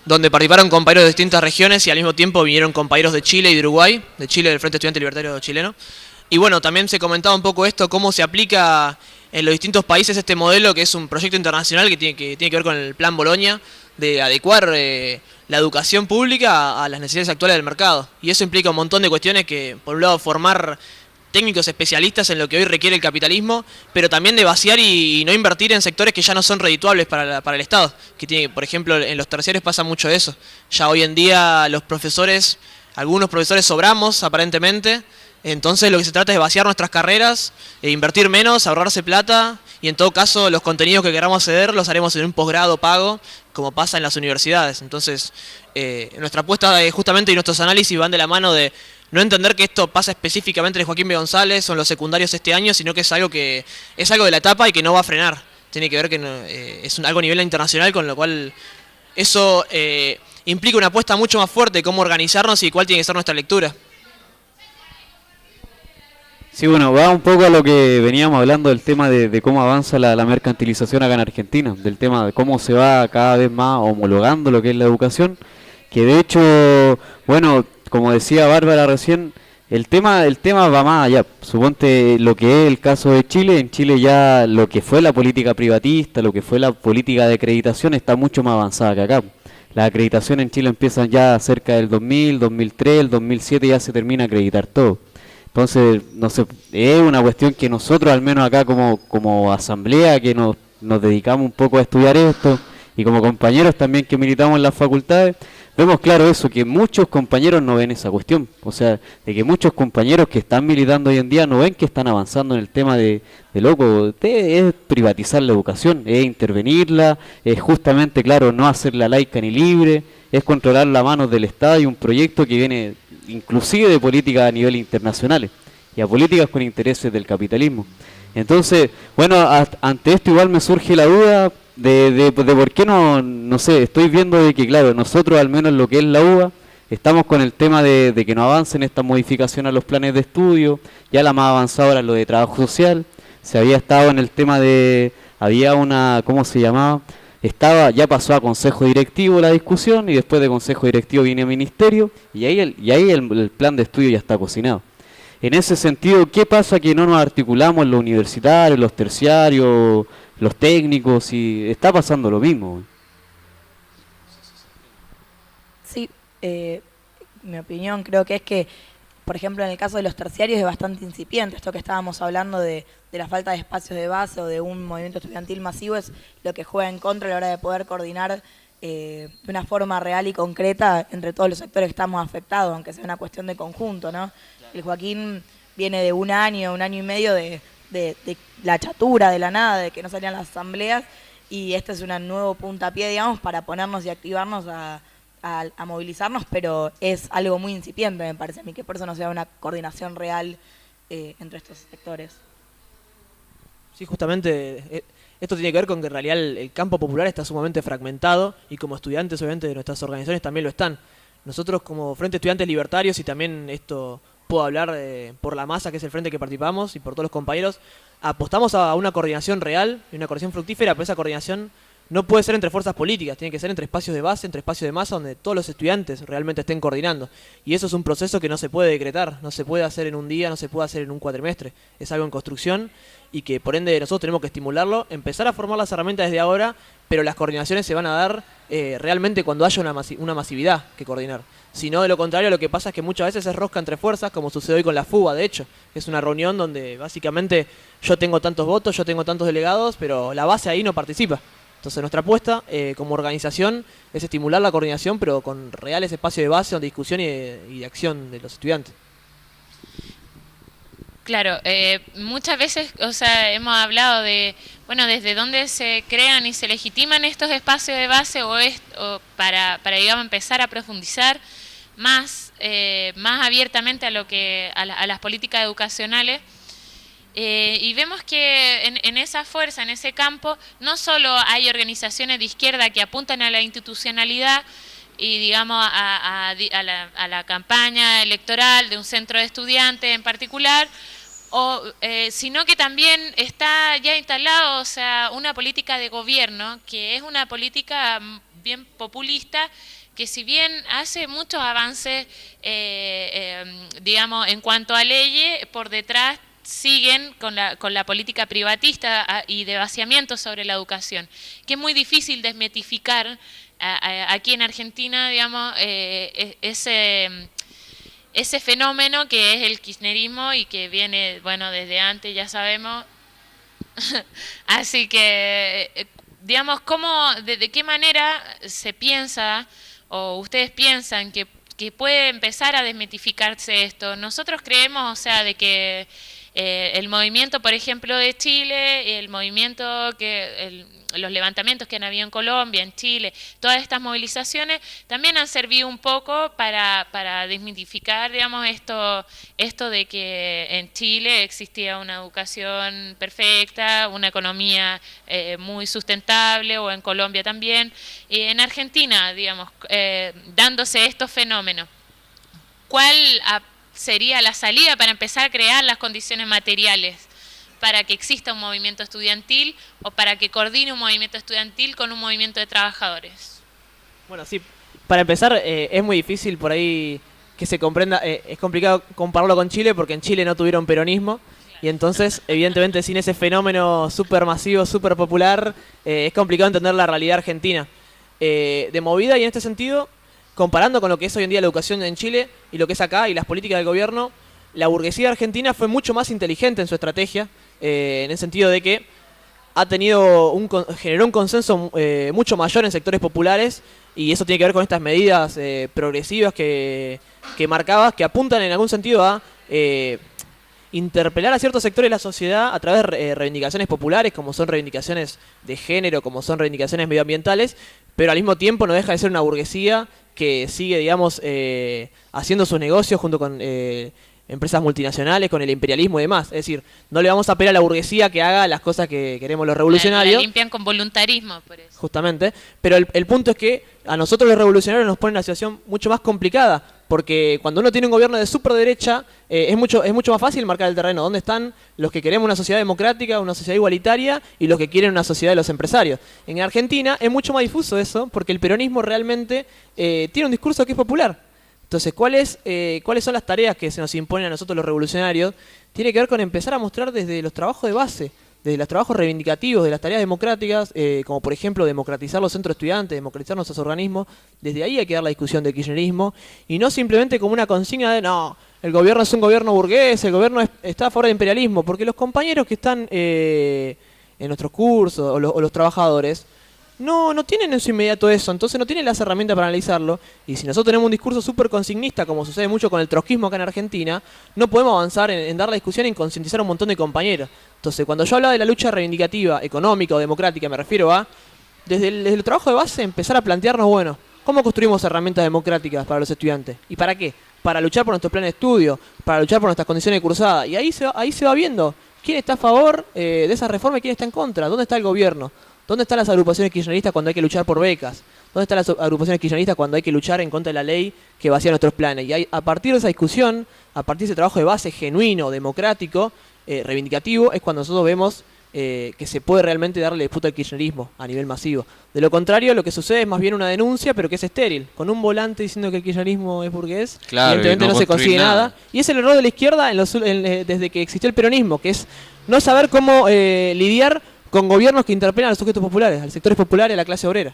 donde participaron compañeros de distintas regiones y al mismo tiempo vinieron compañeros de Chile y de Uruguay, de Chile del Frente Estudiante Libertario chileno. Y bueno, también se comentaba un poco esto, cómo se aplica en los distintos países este modelo, que es un proyecto internacional que tiene que ver con el Plan Bolonia, de adecuar la educación pública a las necesidades actuales del mercado. Y eso implica un montón de cuestiones que, por un lado, formar técnicos especialistas en lo que hoy requiere el capitalismo, pero también de vaciar y no invertir en sectores que ya no son redituables para el Estado. Que tiene, por ejemplo, en los terciarios pasa mucho eso. Ya hoy en día los profesores, algunos profesores sobramos aparentemente, entonces lo que se trata es de vaciar nuestras carreras, invertir menos, ahorrarse plata y en todo caso los contenidos que queramos ceder los haremos en un posgrado pago, como pasa en las universidades. Entonces nuestra apuesta justamente y nuestros análisis van de la mano de no entender que esto pasa específicamente en Joaquín B. González o en los secundarios este año, sino que es algo de la etapa y que no va a frenar. Tiene que ver que es algo a nivel internacional, con lo cual eso implica una apuesta mucho más fuerte de cómo organizarnos y cuál tiene que ser nuestra lectura. Sí, bueno, va un poco a lo que veníamos hablando del tema de cómo avanza la mercantilización acá en Argentina, del tema de cómo se va cada vez más homologando lo que es la educación, que de hecho, bueno, como decía Bárbara recién, el tema va más allá. Suponte lo que es el caso de Chile, en Chile ya lo que fue la política privatista, lo que fue la política de acreditación está mucho más avanzada que acá. Las acreditaciones en Chile empiezan ya cerca del 2000, 2003, el 2007 ya se termina a acreditar todo. Entonces, no sé, es una cuestión que nosotros, al menos acá como asamblea, que nos dedicamos un poco a estudiar esto, y como compañeros también que militamos en las facultades, vemos claro eso, que muchos compañeros no ven esa cuestión. O sea, de que muchos compañeros que están militando hoy en día no ven que están avanzando en el tema de loco, es privatizar la educación, es intervenirla, es justamente, claro, no hacerla laica ni libre, es controlar la mano del Estado y un proyecto que viene inclusive de políticas a nivel internacionales y a políticas con intereses del capitalismo. Entonces, bueno, ante esto igual me surge la duda de por qué no sé, estoy viendo de que, claro, nosotros al menos lo que es la UBA, estamos con el tema de que no avancen esta modificación a los planes de estudio, ya la más avanzada era lo de trabajo social, se había estado en el tema había una, ¿cómo se llamaba? Ya pasó a consejo directivo la discusión y después de consejo directivo viene a ministerio y ahí el plan de estudio ya está cocinado. En ese sentido, ¿qué pasa que no nos articulamos en los universitarios, los terciarios, los técnicos? Y está pasando lo mismo. Sí, mi opinión creo que es que, por ejemplo, en el caso de los terciarios es bastante incipiente. Esto que estábamos hablando de la falta de espacios de base o de un movimiento estudiantil masivo es lo que juega en contra a la hora de poder coordinar de una forma real y concreta entre todos los sectores que estamos afectados, aunque sea una cuestión de conjunto, ¿no? El Joaquín viene de un año y medio de la chatura, de la nada, de que no salían las asambleas, y este es un nuevo puntapié, digamos, para ponernos y activarnos a movilizarnos, pero es algo muy incipiente, me parece a mí, que por eso no sea una coordinación real entre estos sectores. Sí, justamente esto tiene que ver con que en realidad el campo popular está sumamente fragmentado y como estudiantes, obviamente, de nuestras organizaciones también lo están. Nosotros como Frente Estudiantes Libertarios, y también esto puedo hablar por la masa, que es el frente que participamos, y por todos los compañeros, apostamos a una coordinación real y una coordinación fructífera, pero esa coordinación no puede ser entre fuerzas políticas, tiene que ser entre espacios de base, entre espacios de masa, donde todos los estudiantes realmente estén coordinando. Y eso es un proceso que no se puede decretar, no se puede hacer en un día, no se puede hacer en un cuatrimestre. Es algo en construcción y que por ende nosotros tenemos que estimularlo, empezar a formar las herramientas desde ahora, pero las coordinaciones se van a dar realmente cuando haya una masividad que coordinar. Si no, de lo contrario, lo que pasa es que muchas veces es rosca entre fuerzas, como sucede hoy con la FUBA, de hecho. Es una reunión donde básicamente yo tengo tantos votos, yo tengo tantos delegados, pero la base ahí no participa. Entonces nuestra apuesta como organización es estimular la coordinación, pero con reales espacios de base, de discusión y de acción de los estudiantes. Claro, muchas veces, o sea, hemos hablado de, bueno, desde dónde se crean y se legitiman estos espacios de base o para digamos, empezar a profundizar más más abiertamente a a las políticas educacionales. Y vemos que en esa fuerza, en ese campo, no solo hay organizaciones de izquierda que apuntan a la institucionalidad y digamos a la campaña electoral de un centro de estudiantes en particular, sino que también está ya instalado, o sea, una política de gobierno que es una política bien populista, que si bien hace muchos avances, digamos, en cuanto a leyes, por detrás siguen con la política privatista y de vaciamiento sobre la educación, que es muy difícil desmitificar aquí en Argentina, digamos, ese fenómeno que es el kirchnerismo y que viene, bueno, desde antes, ya sabemos. Así que, digamos, de qué manera se piensa o ustedes piensan que puede empezar a desmitificarse esto. Nosotros creemos, o sea, de que el movimiento, por ejemplo, de Chile, el movimiento los levantamientos que han habido en Colombia, en Chile, todas estas movilizaciones también han servido un poco para desmitificar, digamos, esto de que en Chile existía una educación perfecta, una economía muy sustentable, o en Colombia también, y en Argentina, digamos, dándose estos fenómenos. ¿Cuál sería la salida para empezar a crear las condiciones materiales para que exista un movimiento estudiantil o para que coordine un movimiento estudiantil con un movimiento de trabajadores? Bueno, sí, para empezar es muy difícil por ahí que se comprenda, es complicado compararlo con Chile porque en Chile no tuvieron peronismo y entonces evidentemente sin ese fenómeno súper masivo, súper popular, es complicado entender la realidad argentina. De movida y en este sentido, comparando con lo que es hoy en día la educación en Chile y lo que es acá y las políticas del gobierno, la burguesía argentina fue mucho más inteligente en su estrategia, en el sentido de que generó un consenso mucho mayor en sectores populares, y eso tiene que ver con estas medidas progresivas que marcabas, que apuntan en algún sentido a interpelar a ciertos sectores de la sociedad a través de reivindicaciones populares, como son reivindicaciones de género, como son reivindicaciones medioambientales, pero al mismo tiempo no deja de ser una burguesía que sigue, digamos, haciendo sus negocios junto con empresas multinacionales, con el imperialismo y demás. Es decir, no le vamos a pedir a la burguesía que haga las cosas que queremos los revolucionarios. La limpian con voluntarismo, por eso. Justamente. Pero el punto es que a nosotros los revolucionarios nos ponen en una situación mucho más complicada, porque cuando uno tiene un gobierno de superderecha, es mucho más fácil marcar el terreno. ¿Dónde están los que queremos una sociedad democrática, una sociedad igualitaria, y los que quieren una sociedad de los empresarios? En Argentina es mucho más difuso eso, porque el peronismo realmente tiene un discurso que es popular. Entonces, ¿cuáles son las tareas que se nos imponen a nosotros los revolucionarios? Tiene que ver con empezar a mostrar desde los trabajos de base, desde los trabajos reivindicativos, de las tareas democráticas, como por ejemplo democratizar los centros de estudiantes, democratizar nuestros organismos. Desde ahí hay que dar la discusión del kirchnerismo, y no simplemente como una consigna de no, el gobierno es un gobierno burgués, el gobierno está a favor del imperialismo, porque los compañeros que están en nuestros cursos, o los trabajadores, no tienen en su inmediato eso, entonces no tienen las herramientas para analizarlo, y si nosotros tenemos un discurso súper consignista, como sucede mucho con el trotskismo acá en Argentina, no podemos avanzar en dar la discusión y en concientizar a un montón de compañeros. Entonces, cuando yo hablaba de la lucha reivindicativa, económica o democrática, me refiero a, desde el trabajo de base, empezar a plantearnos, bueno, ¿cómo construimos herramientas democráticas para los estudiantes? ¿Y para qué? Para luchar por nuestro plan de estudio, para luchar por nuestras condiciones de cursada, y ahí se va viendo quién está a favor de esa reforma y quién está en contra, dónde está el gobierno. ¿Dónde están las agrupaciones kirchneristas cuando hay que luchar por becas? ¿Dónde están las agrupaciones kirchneristas cuando hay que luchar en contra de la ley que vacía nuestros planes? Y a partir de esa discusión, a partir de ese trabajo de base genuino, democrático, reivindicativo, es cuando nosotros vemos que se puede realmente darle disputa al kirchnerismo a nivel masivo. De lo contrario, lo que sucede es más bien una denuncia, pero que es estéril. Con un volante diciendo que el kirchnerismo es burgués, claro, evidentemente no se consigue nada. Y es el error de la izquierda desde que existió el peronismo, que es no saber cómo lidiar con gobiernos que interpelan a los sujetos populares, a los sectores populares, a la clase obrera.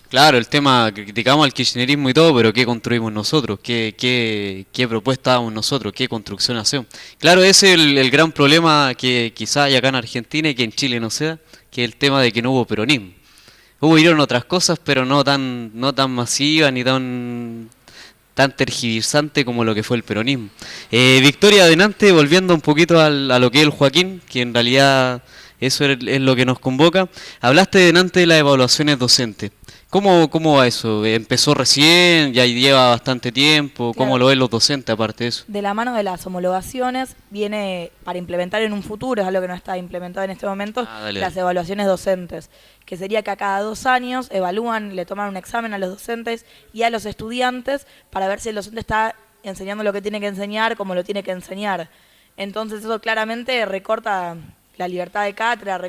Claro, el tema, criticamos al kirchnerismo y todo, pero ¿qué construimos nosotros? ¿Qué propuesta damos nosotros? ¿Qué construcción hacemos? Claro, ese es el gran problema que quizás hay acá en Argentina y que en Chile no sea, que es el tema de que no hubo peronismo. Hubieron otras cosas, pero no tan masivas ni tan tergiversante como lo que fue el peronismo. Victoria, adelante, volviendo un poquito a lo que es el Joaquín, que en realidad eso es lo que nos convoca. Hablaste delante de las evaluaciones docentes. ¿Cómo va eso? ¿Empezó recién? ¿Ya lleva bastante tiempo? ¿Cómo Claro. lo ven los docentes aparte de eso? De la mano de las homologaciones viene para implementar en un futuro, es algo que no está implementado en este momento, Dale. las evaluaciones docentes, que sería que a cada 2 años evalúan, le toman un examen a los docentes y a los estudiantes para ver si el docente está enseñando lo que tiene que enseñar, como lo tiene que enseñar. Entonces eso claramente recorta la libertad de cátedra,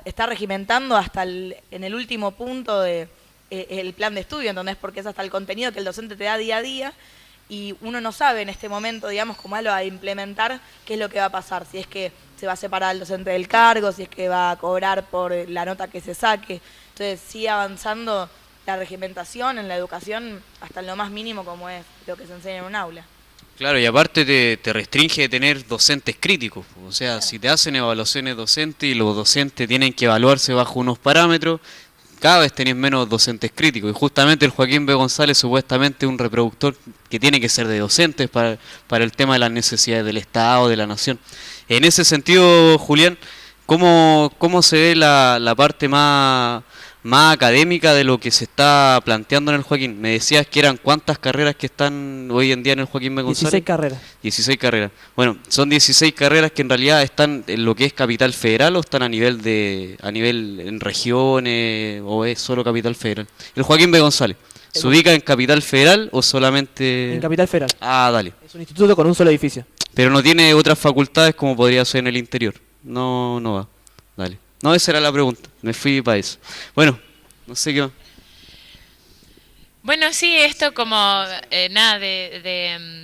está regimentando hasta en el último punto de el plan de estudio, ¿entendés? Porque es hasta el contenido que el docente te da día a día y uno no sabe en este momento, digamos, cómo algo a implementar, qué es lo que va a pasar, si es que se va a separar el docente del cargo, si es que va a cobrar por la nota que se saque. Entonces sigue avanzando la regimentación en la educación hasta en lo más mínimo como es lo que se enseña en un aula. Claro, y aparte te restringe de tener docentes críticos. O sea, si te hacen evaluaciones docentes y los docentes tienen que evaluarse bajo unos parámetros, cada vez tenés menos docentes críticos. Y justamente el Joaquín B. González supuestamente un reproductor que tiene que ser de docentes para el tema de las necesidades del Estado, de la nación. En ese sentido, Julián, ¿cómo se ve la parte más académica de lo que se está planteando en el Joaquín? Me decías que eran cuántas carreras que están hoy en día en el Joaquín B. González. 16 carreras. 16 carreras. Bueno, son 16 carreras que en realidad están en lo que es Capital Federal o están a nivel en regiones o es solo Capital Federal. El Joaquín B. González, ¿se ubica en Capital Federal o solamente...? En Capital Federal. Ah, dale. Es un instituto con un solo edificio. Pero no tiene otras facultades como podría ser en el interior. No va. Dale. No, esa era la pregunta. Me fui para eso. Bueno, no sé qué más. Bueno, sí, esto como nada de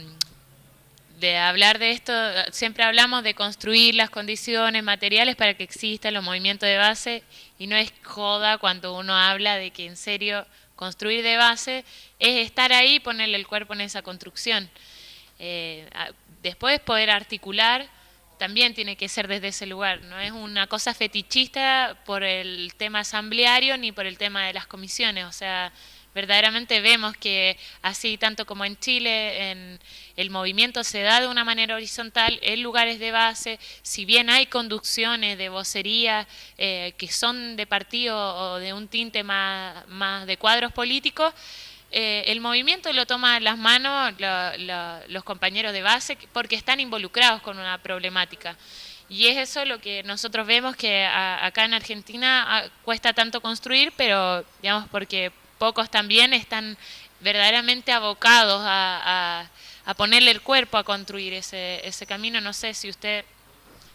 hablar de esto, siempre hablamos de construir las condiciones materiales para que existan los movimientos de base y no es joda cuando uno habla de que en serio construir de base es estar ahí y ponerle el cuerpo en esa construcción. Después poder articular también tiene que ser desde ese lugar, no es una cosa fetichista por el tema asambleario ni por el tema de las comisiones, o sea, verdaderamente vemos que así tanto como en Chile el movimiento se da de una manera horizontal en lugares de base, si bien hay conducciones de vocería que son de partido o de un tinte más de cuadros políticos, el movimiento lo toma en las manos los compañeros de base porque están involucrados con una problemática. Y es eso lo que nosotros vemos que acá en Argentina cuesta tanto construir, pero digamos porque pocos también están verdaderamente abocados a ponerle el cuerpo a construir ese camino. No sé si usted...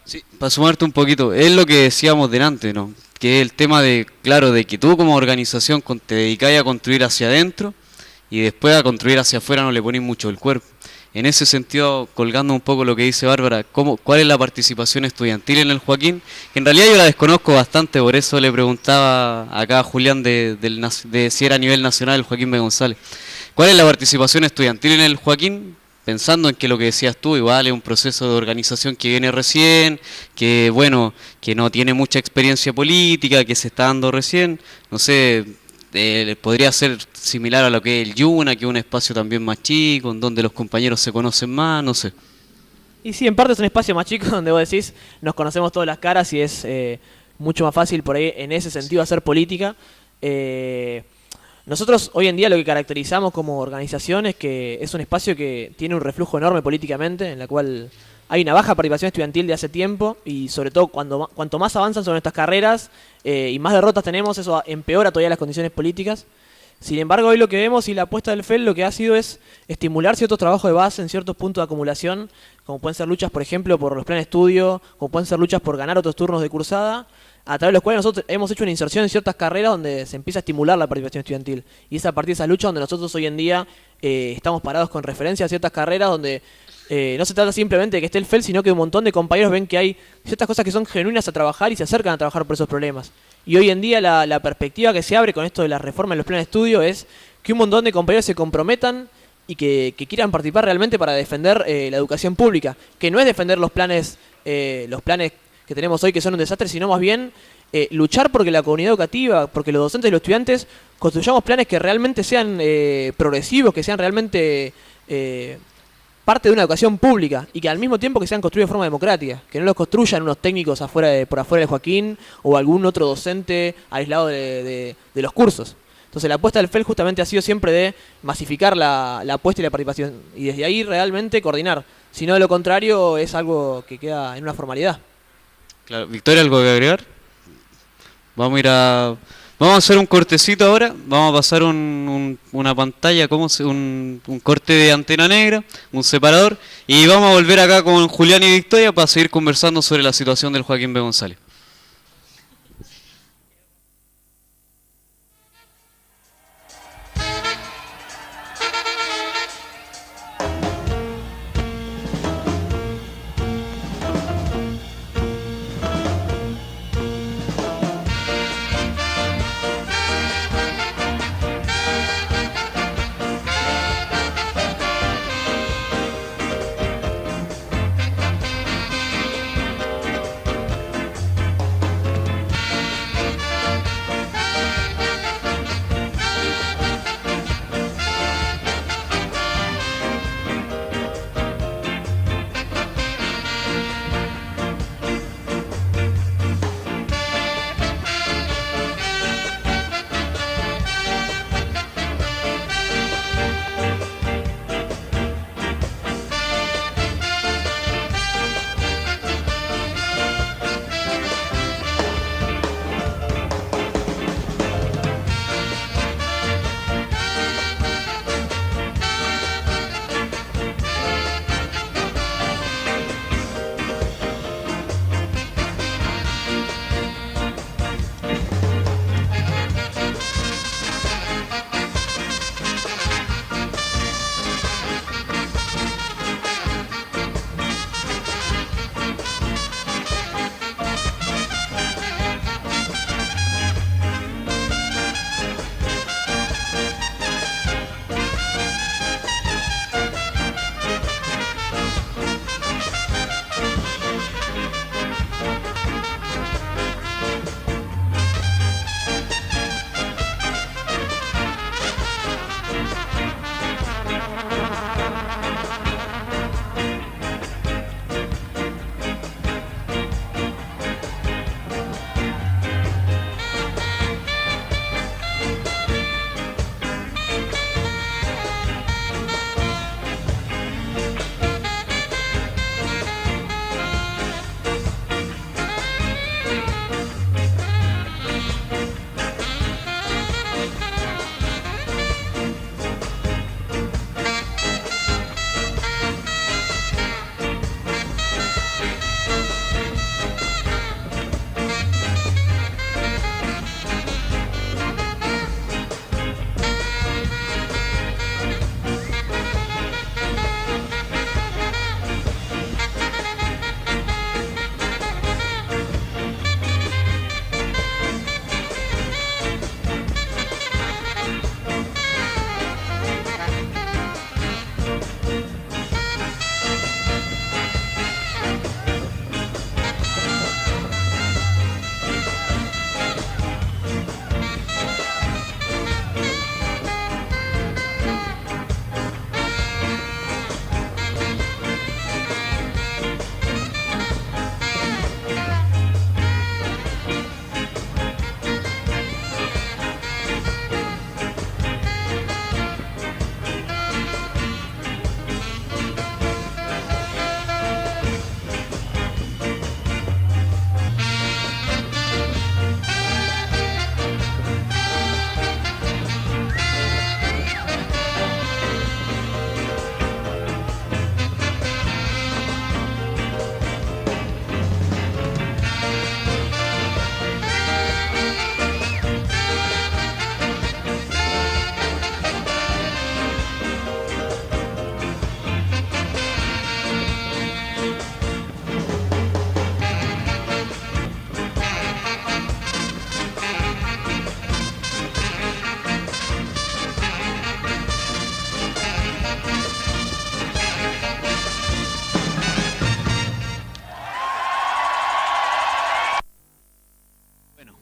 Sí, para sumarte un poquito, es lo que decíamos delante, ¿no? Que es el tema de, claro, de que tú como organización te dedicáis a construir hacia adentro y después a construir hacia afuera no le ponéis mucho el cuerpo. En ese sentido, colgando un poco lo que dice Bárbara, ¿cuál es la participación estudiantil en el Joaquín? Que en realidad yo la desconozco bastante, por eso le preguntaba acá a Julián de si era a nivel nacional el Joaquín B. González. ¿Cuál es la participación estudiantil en el Joaquín? Pensando en que lo que decías tú, igual es un proceso de organización que viene recién, que bueno, que no tiene mucha experiencia política, que se está dando recién, no sé... podría ser similar a lo que es el Yuna, que es un espacio también más chico, en donde los compañeros se conocen más, no sé. Y sí, en parte es un espacio más chico donde vos decís, nos conocemos todas las caras y es mucho más fácil por ahí en ese sentido hacer política. Nosotros hoy en día lo que caracterizamos como organización es que es un espacio que tiene un reflujo enorme políticamente, en la cual hay una baja participación estudiantil de hace tiempo y sobre todo cuanto más avanzan sobre estas carreras y más derrotas tenemos, eso empeora todavía las condiciones políticas. Sin embargo, hoy lo que vemos y la apuesta del FEL lo que ha sido es estimular ciertos trabajos de base en ciertos puntos de acumulación, como pueden ser luchas, por ejemplo, por los planes de estudio, como pueden ser luchas por ganar otros turnos de cursada, a través de los cuales nosotros hemos hecho una inserción en ciertas carreras donde se empieza a estimular la participación estudiantil. Y es a partir de esa lucha donde nosotros hoy en día estamos parados con referencia a ciertas carreras donde no se trata simplemente de que esté el FEL, sino que un montón de compañeros ven que hay ciertas cosas que son genuinas a trabajar y se acercan a trabajar por esos problemas. Y hoy en día la perspectiva que se abre con esto de la reforma de los planes de estudio es que un montón de compañeros se comprometan y que quieran participar realmente para defender la educación pública, que no es defender los planes que tenemos hoy que son un desastre, sino más bien luchar porque la comunidad educativa, porque los docentes y los estudiantes construyamos planes que realmente sean progresivos, que sean realmente parte de una educación pública y que al mismo tiempo que sean construidos de forma democrática, que no los construyan unos técnicos por afuera de Joaquín o algún otro docente aislado de los cursos. Entonces la apuesta del FEL justamente ha sido siempre de masificar la apuesta y la participación y desde ahí realmente coordinar. Si no, de lo contrario es algo que queda en una formalidad. Claro, Victoria, ¿algo que agregar? Vamos a hacer un cortecito ahora, vamos a pasar una pantalla, un corte de Antena Negra, un separador, y vamos a volver acá con Julián y Victoria para seguir conversando sobre la situación del Joaquín B. González.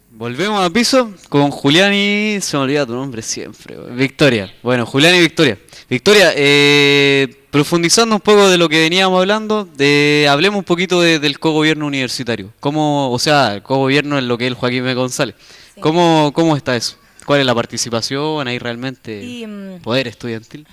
Volvemos a piso con Julián y... Se me olvida tu nombre siempre. Victoria. Bueno, Julián y Victoria. Victoria, profundizando un poco de lo que veníamos hablando, hablemos un poquito del cogobierno universitario. ¿Cómo, o sea, el cogobierno es lo que es el Joaquín B. González? Sí. ¿Cómo está eso? ¿Cuál es la participación? ¿Hay realmente Y, poder estudiantil?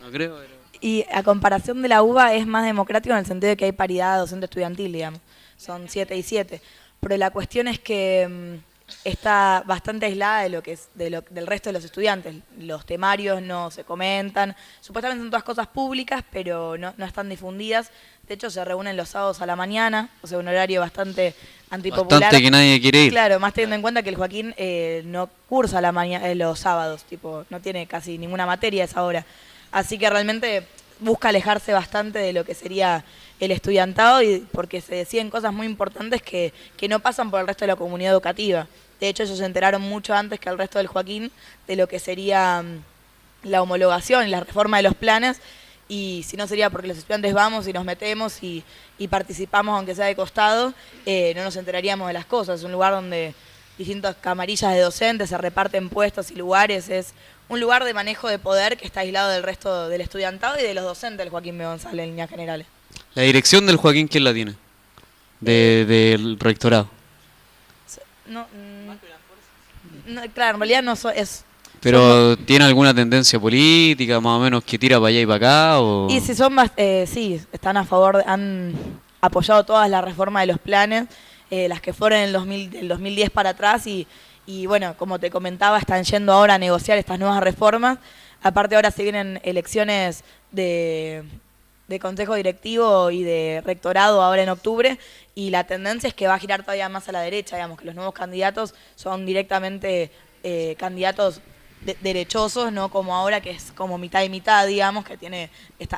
No creo, pero... Y a comparación de la UBA es más democrático en el sentido de que hay paridad docente estudiantil, digamos. Son 7 y 7. Pero la cuestión es que está bastante aislada de lo que es del resto de los estudiantes. Los temarios no se comentan. Supuestamente son todas cosas públicas, pero no están difundidas. De hecho, se reúnen los sábados a la mañana, o sea, un horario bastante antipopular. Bastante que nadie quiere ir. Claro, más teniendo en cuenta que el Joaquín no cursa los sábados, tipo, no tiene casi ninguna materia a esa hora. Así que realmente busca alejarse bastante de lo que sería el estudiantado, y porque se deciden cosas muy importantes que no pasan por el resto de la comunidad educativa. De hecho, ellos se enteraron mucho antes que el resto del Joaquín de lo que sería la homologación y la reforma de los planes, y si no sería porque los estudiantes vamos y nos metemos y participamos, aunque sea de costado, no nos enteraríamos de las cosas. Es un lugar donde distintas camarillas de docentes se reparten puestos y lugares. Es un lugar de manejo de poder que está aislado del resto del estudiantado y de los docentes del Joaquín B. González en líneas generales. ¿La dirección del Joaquín quién la tiene? Del rectorado. Claro, en realidad no es... ¿Pero tiene alguna tendencia política, más o menos, que tira para allá y para acá? O... Y si son sí, están a favor, han apoyado todas las reformas de los planes, las que fueron en del 2010 para atrás, y bueno, como te comentaba, están yendo ahora a negociar estas nuevas reformas. Aparte ahora se vienen elecciones de consejo directivo y de rectorado ahora en octubre, y la tendencia es que va a girar todavía más a la derecha, digamos, que los nuevos candidatos son directamente candidatos derechosos, no como ahora que es como mitad y mitad, digamos, que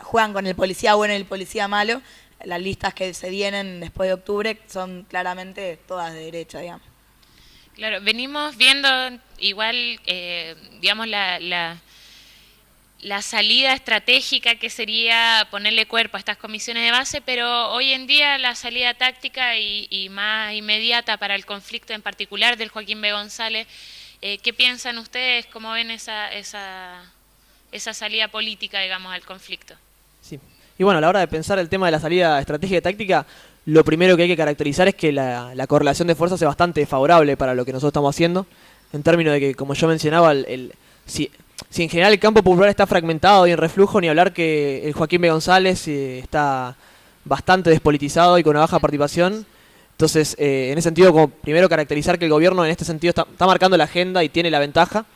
juegan con el policía bueno y el policía malo. Las listas que se vienen después de octubre son claramente todas de derecha, digamos. Claro, venimos viendo igual, digamos, la salida estratégica que sería ponerle cuerpo a estas comisiones de base, pero hoy en día la salida táctica y más inmediata para el conflicto en particular del Joaquín B. González, ¿qué piensan ustedes? ¿Cómo ven esa salida política, digamos, al conflicto? Sí. Y bueno, a la hora de pensar el tema de la salida estratégica y táctica, lo primero que hay que caracterizar es que la correlación de fuerzas es bastante favorable para lo que nosotros estamos haciendo, en términos de que, como yo mencionaba, si en general el campo popular está fragmentado y en reflujo, ni hablar que el Joaquín B. González está bastante despolitizado y con una baja participación. Entonces, en ese sentido, como primero caracterizar que el gobierno en este sentido está marcando la agenda y tiene la ventaja.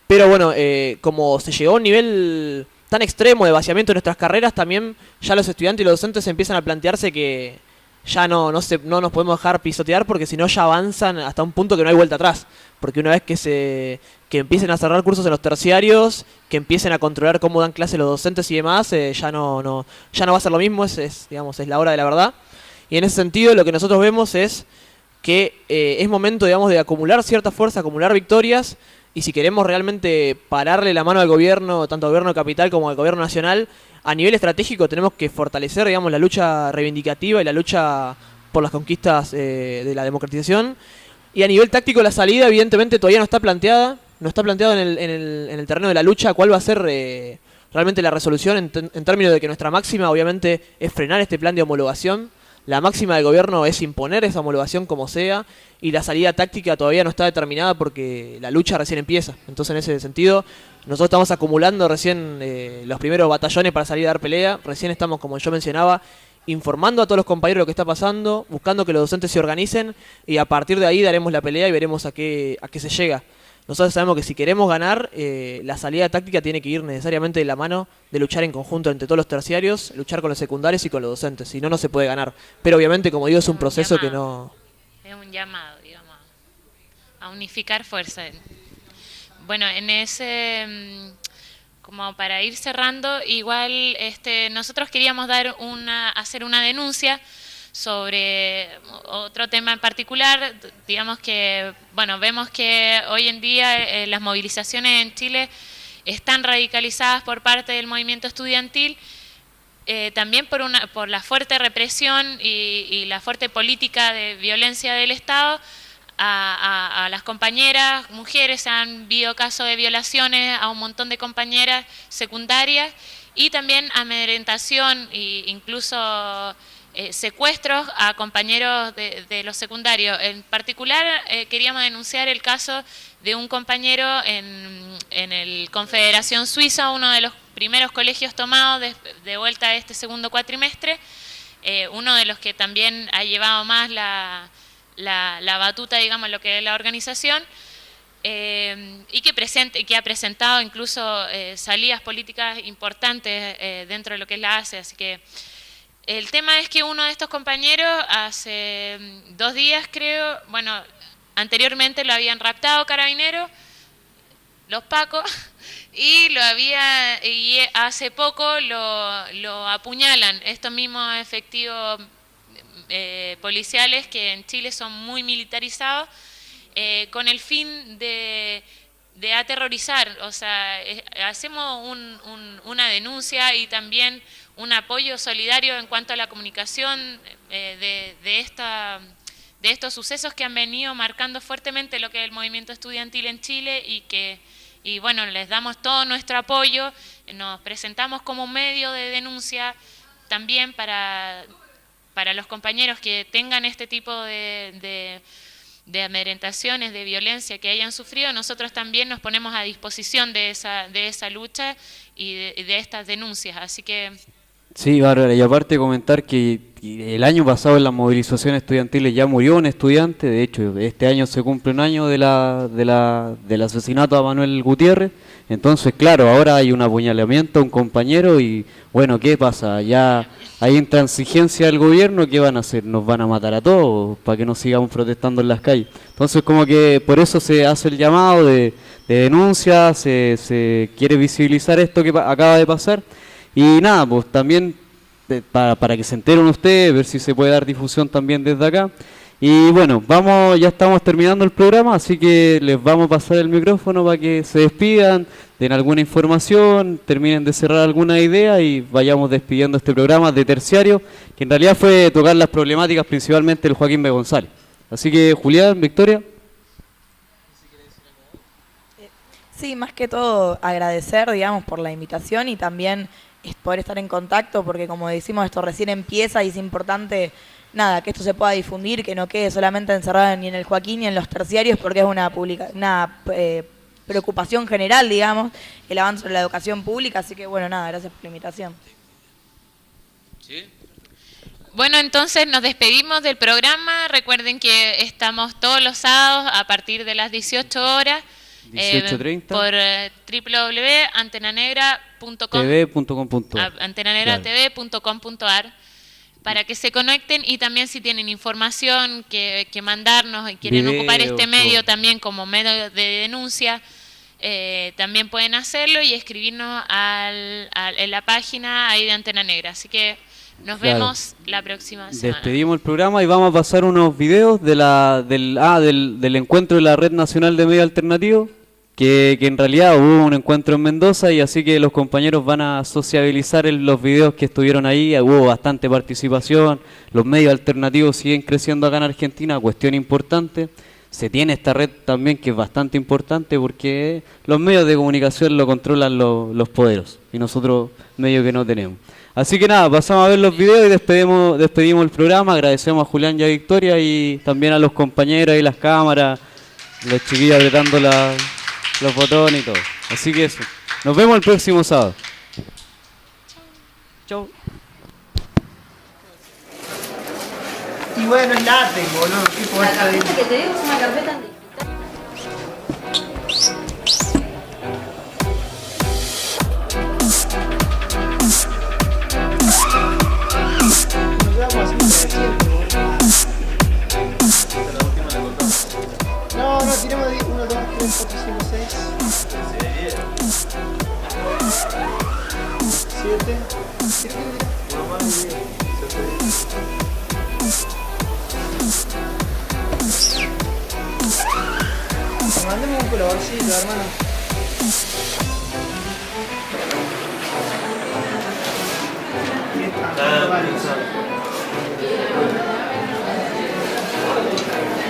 Pero bueno, como se llegó a un nivel tan extremo de vaciamiento de nuestras carreras, también ya los estudiantes y los docentes empiezan a plantearse que ya no nos podemos dejar pisotear, porque si no ya avanzan hasta un punto que no hay vuelta atrás. Porque una vez que empiecen a cerrar cursos en los terciarios, que empiecen a controlar cómo dan clases los docentes y demás, ya no va a ser lo mismo, digamos, es la hora de la verdad. Y en ese sentido lo que nosotros vemos es que es momento, digamos, de acumular cierta fuerza, acumular victorias, y si queremos realmente pararle la mano al gobierno, tanto al gobierno capital como al gobierno nacional, a nivel estratégico tenemos que fortalecer, digamos, la lucha reivindicativa y la lucha por las conquistas de la democratización. Y a nivel táctico la salida evidentemente todavía no está planteada en el terreno de la lucha cuál va a ser realmente la resolución en términos de que nuestra máxima obviamente es frenar este plan de homologación. La máxima del gobierno es imponer esa homologación como sea, y la salida táctica todavía no está determinada porque la lucha recién empieza. Entonces, en ese sentido, nosotros estamos acumulando recién los primeros batallones para salir a dar pelea. Recién estamos, como yo mencionaba, informando a todos los compañeros lo que está pasando, buscando que los docentes se organicen, y a partir de ahí daremos la pelea y veremos a qué se llega. Nosotros sabemos que si queremos ganar, la salida táctica tiene que ir necesariamente de la mano de luchar en conjunto entre todos los terciarios, luchar con los secundarios y con los docentes, si no, no se puede ganar. Pero obviamente, como digo, es un proceso que no... Es un llamado, digamos, a unificar fuerzas. Bueno, en ese... como para ir cerrando, igual nosotros queríamos hacer una denuncia sobre otro tema en particular. Digamos que, bueno, vemos que hoy en día las movilizaciones en Chile están radicalizadas por parte del movimiento estudiantil, también por la fuerte represión y la fuerte política de violencia del Estado. a las compañeras, mujeres, se han habido casos de violaciones a un montón de compañeras secundarias y también amedrentación e incluso secuestros a compañeros de los secundarios. En particular queríamos denunciar el caso de un compañero en el Confederación Suiza, uno de los primeros colegios tomados de vuelta a este segundo cuatrimestre, uno de los que también ha llevado más la batuta, digamos, lo que es la organización, y que ha presentado incluso salidas políticas importantes dentro de lo que es la ACE. Así que el tema es que uno de estos compañeros hace 2 días, creo, bueno, anteriormente lo habían raptado carabineros, los pacos, y hace poco lo apuñalan estos mismos efectivos policiales que en Chile son muy militarizados, con el fin de aterrorizar. O sea, hacemos una denuncia y también un apoyo solidario en cuanto a la comunicación de estos sucesos que han venido marcando fuertemente lo que es el movimiento estudiantil en Chile y bueno, les damos todo nuestro apoyo, nos presentamos como medio de denuncia también para los compañeros que tengan este tipo de amedrentaciones, de violencia que hayan sufrido. Nosotros también nos ponemos a disposición de esa lucha y de estas denuncias, así que... Sí, Bárbara, y aparte comentar que el año pasado en las movilizaciones estudiantiles ya murió un estudiante. De hecho, este año se cumple un año del asesinato a Manuel Gutiérrez. Entonces, claro, ahora hay un apuñalamiento a un compañero y, bueno, ¿qué pasa? Ya hay intransigencia del gobierno, ¿qué van a hacer? ¿Nos van a matar a todos para que no sigamos protestando en las calles? Entonces, como que por eso se hace el llamado de denuncia, se quiere visibilizar esto que acaba de pasar. Y nada, pues también para que se enteren ustedes, ver si se puede dar difusión también desde acá. Y bueno, ya estamos terminando el programa, así que les vamos a pasar el micrófono para que se despidan, den alguna información, terminen de cerrar alguna idea y vayamos despidiendo este programa de terciario, que en realidad fue tocar las problemáticas principalmente del Joaquín B. González. Así que Julián, Victoria. Sí, más que todo agradecer, digamos, por la invitación y también poder estar en contacto, porque como decimos, esto recién empieza y es importante, nada, que esto se pueda difundir, que no quede solamente encerrado ni en el Joaquín ni en los terciarios, porque es una preocupación general, digamos, el avance de la educación pública. Así que bueno, nada, gracias por la invitación. ¿Sí? Bueno, entonces nos despedimos del programa. Recuerden que estamos todos los sábados a partir de las 18 horas. 18:30 por www.antenanegra.com.ar antenanegratv.com.ar para que se conecten, y también si tienen información que mandarnos y quieren ocupar este medio también como medio de denuncia, también pueden hacerlo y escribirnos en la página ahí de Antena Negra. Así que nos vemos la próxima semana. Despedimos el programa y vamos a pasar unos videos del encuentro de la Red Nacional de Medios Alternativos, que en realidad hubo un encuentro en Mendoza, y así que los compañeros van a sociabilizar los videos que estuvieron ahí. Hubo bastante participación, los medios alternativos siguen creciendo acá en Argentina, cuestión importante. Se tiene esta red también que es bastante importante porque los medios de comunicación lo controlan los poderosos y nosotros medios que no tenemos. Así que nada, pasamos a ver los videos y despedimos el programa. Agradecemos a Julián y a Victoria y también a los compañeros y las cámaras, los chiquillos apretando los botones y todo. Así que eso. Nos vemos el próximo sábado. Chau. Y bueno, es látex, boludo. La carpeta que te digo es una carpeta digital. No, tiremos de 1, 2, 3, 4, 5, 6. 7. Mandemos un colorcito, hermano.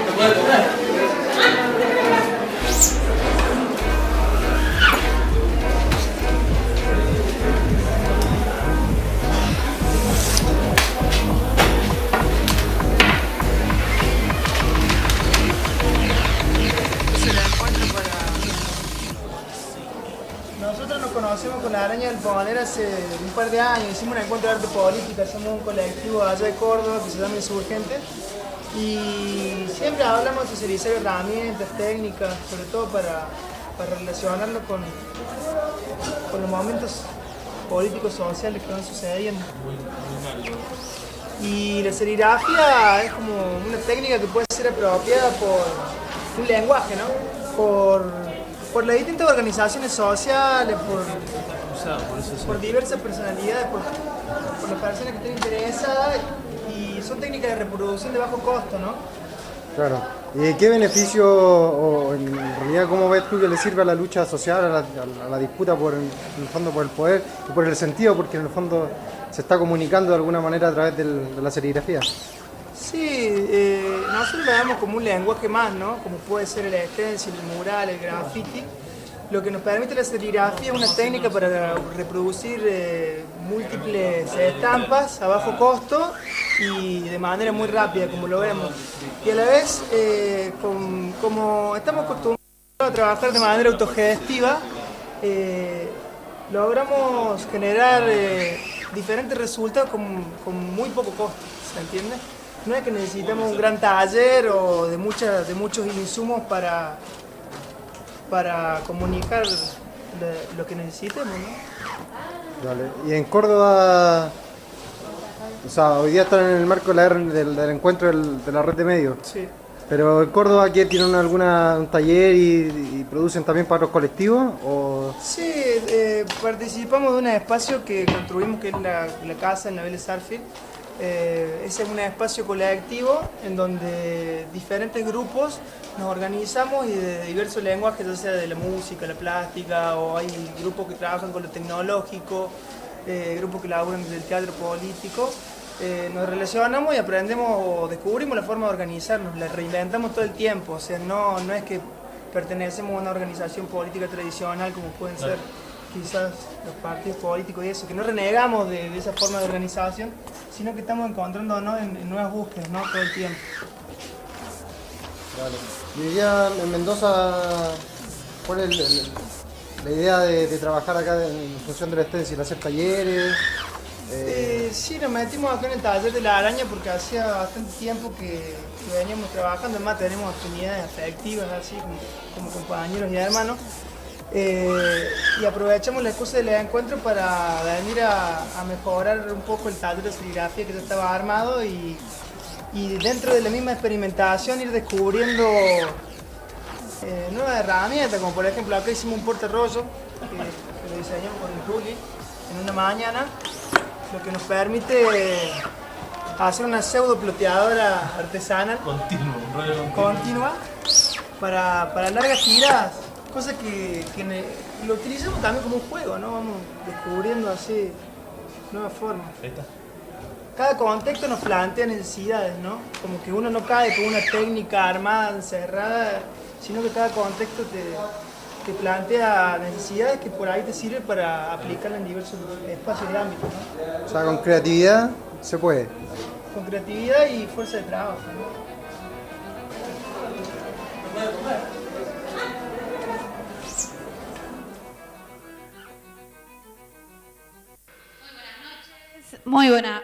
¿Te puedes comer? araña del Poner hace un par de años. Hicimos un encuentro de arte política, somos un colectivo allá de Córdoba que se llama Insurgentes. Y siempre hablamos de socializar herramientas, técnicas, sobre todo para relacionarlo con los momentos políticos sociales que van sucediendo. Y la serigrafía es como una técnica que puede ser apropiada por un lenguaje, ¿no? Por las distintas organizaciones sociales, por diversas personalidades, por las personas que estén interesadas, y son técnicas de reproducción de bajo costo, ¿no? Claro. ¿Y qué beneficio, o en realidad cómo ves tú que le sirve a la lucha social, a la disputa en el fondo por el poder y por el sentido, porque en el fondo se está comunicando de alguna manera a través de la serigrafía? Sí, nosotros lo vemos como un lenguaje más, ¿no? Como puede ser el stencil, el mural, el graffiti. Lo que nos permite la serigrafía es una técnica para reproducir múltiples estampas a bajo costo y de manera muy rápida, como lo vemos. Y a la vez, como estamos acostumbrados a trabajar de manera autogestiva, logramos generar diferentes resultados con muy poco costo, ¿se entiende? No es que necesitemos un gran taller o de muchos insumos para comunicar lo que necesitemos, ¿no? Vale. Y en Córdoba, o sea, hoy día están en el marco del encuentro de la red de medios. Sí. Pero en Córdoba, ¿qué tienen un taller y producen también para los colectivos? ¿O? Sí, participamos de un espacio que construimos, que es la casa en la Vélez Sarsfield. Ese es un espacio colectivo en donde diferentes grupos nos organizamos y de diversos lenguajes, ya sea de la música, la plástica, o hay grupos que trabajan con lo tecnológico, grupos que laburan desde el teatro político. Nos relacionamos y aprendemos o descubrimos la forma de organizarnos, la reinventamos todo el tiempo, o sea, no es que pertenecemos a una organización política tradicional como pueden ser quizás los partidos políticos y eso, que no renegamos de esa forma de organización, sino que estamos encontrándonos en nuevas búsquedas, ¿no? Todo el tiempo. Vale. Y hoy día en Mendoza, ¿cuál es la idea de trabajar acá en función del stencil? ¿Hacer talleres? Sí, nos metimos acá en el taller de la araña porque hacía bastante tiempo que veníamos trabajando, además tenemos afinidades afectivas así como compañeros y hermanos. Y aprovechamos la excusa del encuentro para venir a mejorar un poco el taller de serigrafía que ya estaba armado y dentro de la misma experimentación ir descubriendo nuevas herramientas, como por ejemplo acá hicimos un portarrollo que lo diseñamos con el Juli en una mañana, lo que nos permite hacer una pseudo ploteadora artesanal continua para largas tiradas. Cosa que lo utilizamos también como un juego, ¿no? Vamos descubriendo así nuevas formas. Cada contexto nos plantea necesidades, ¿no? Como que uno no cae con una técnica armada, encerrada, sino que cada contexto te plantea necesidades que por ahí te sirven para aplicarla en diversos espacios y ámbitos, ¿no? O sea, con creatividad se puede. Con creatividad y fuerza de trabajo, ¿no? Muy buena.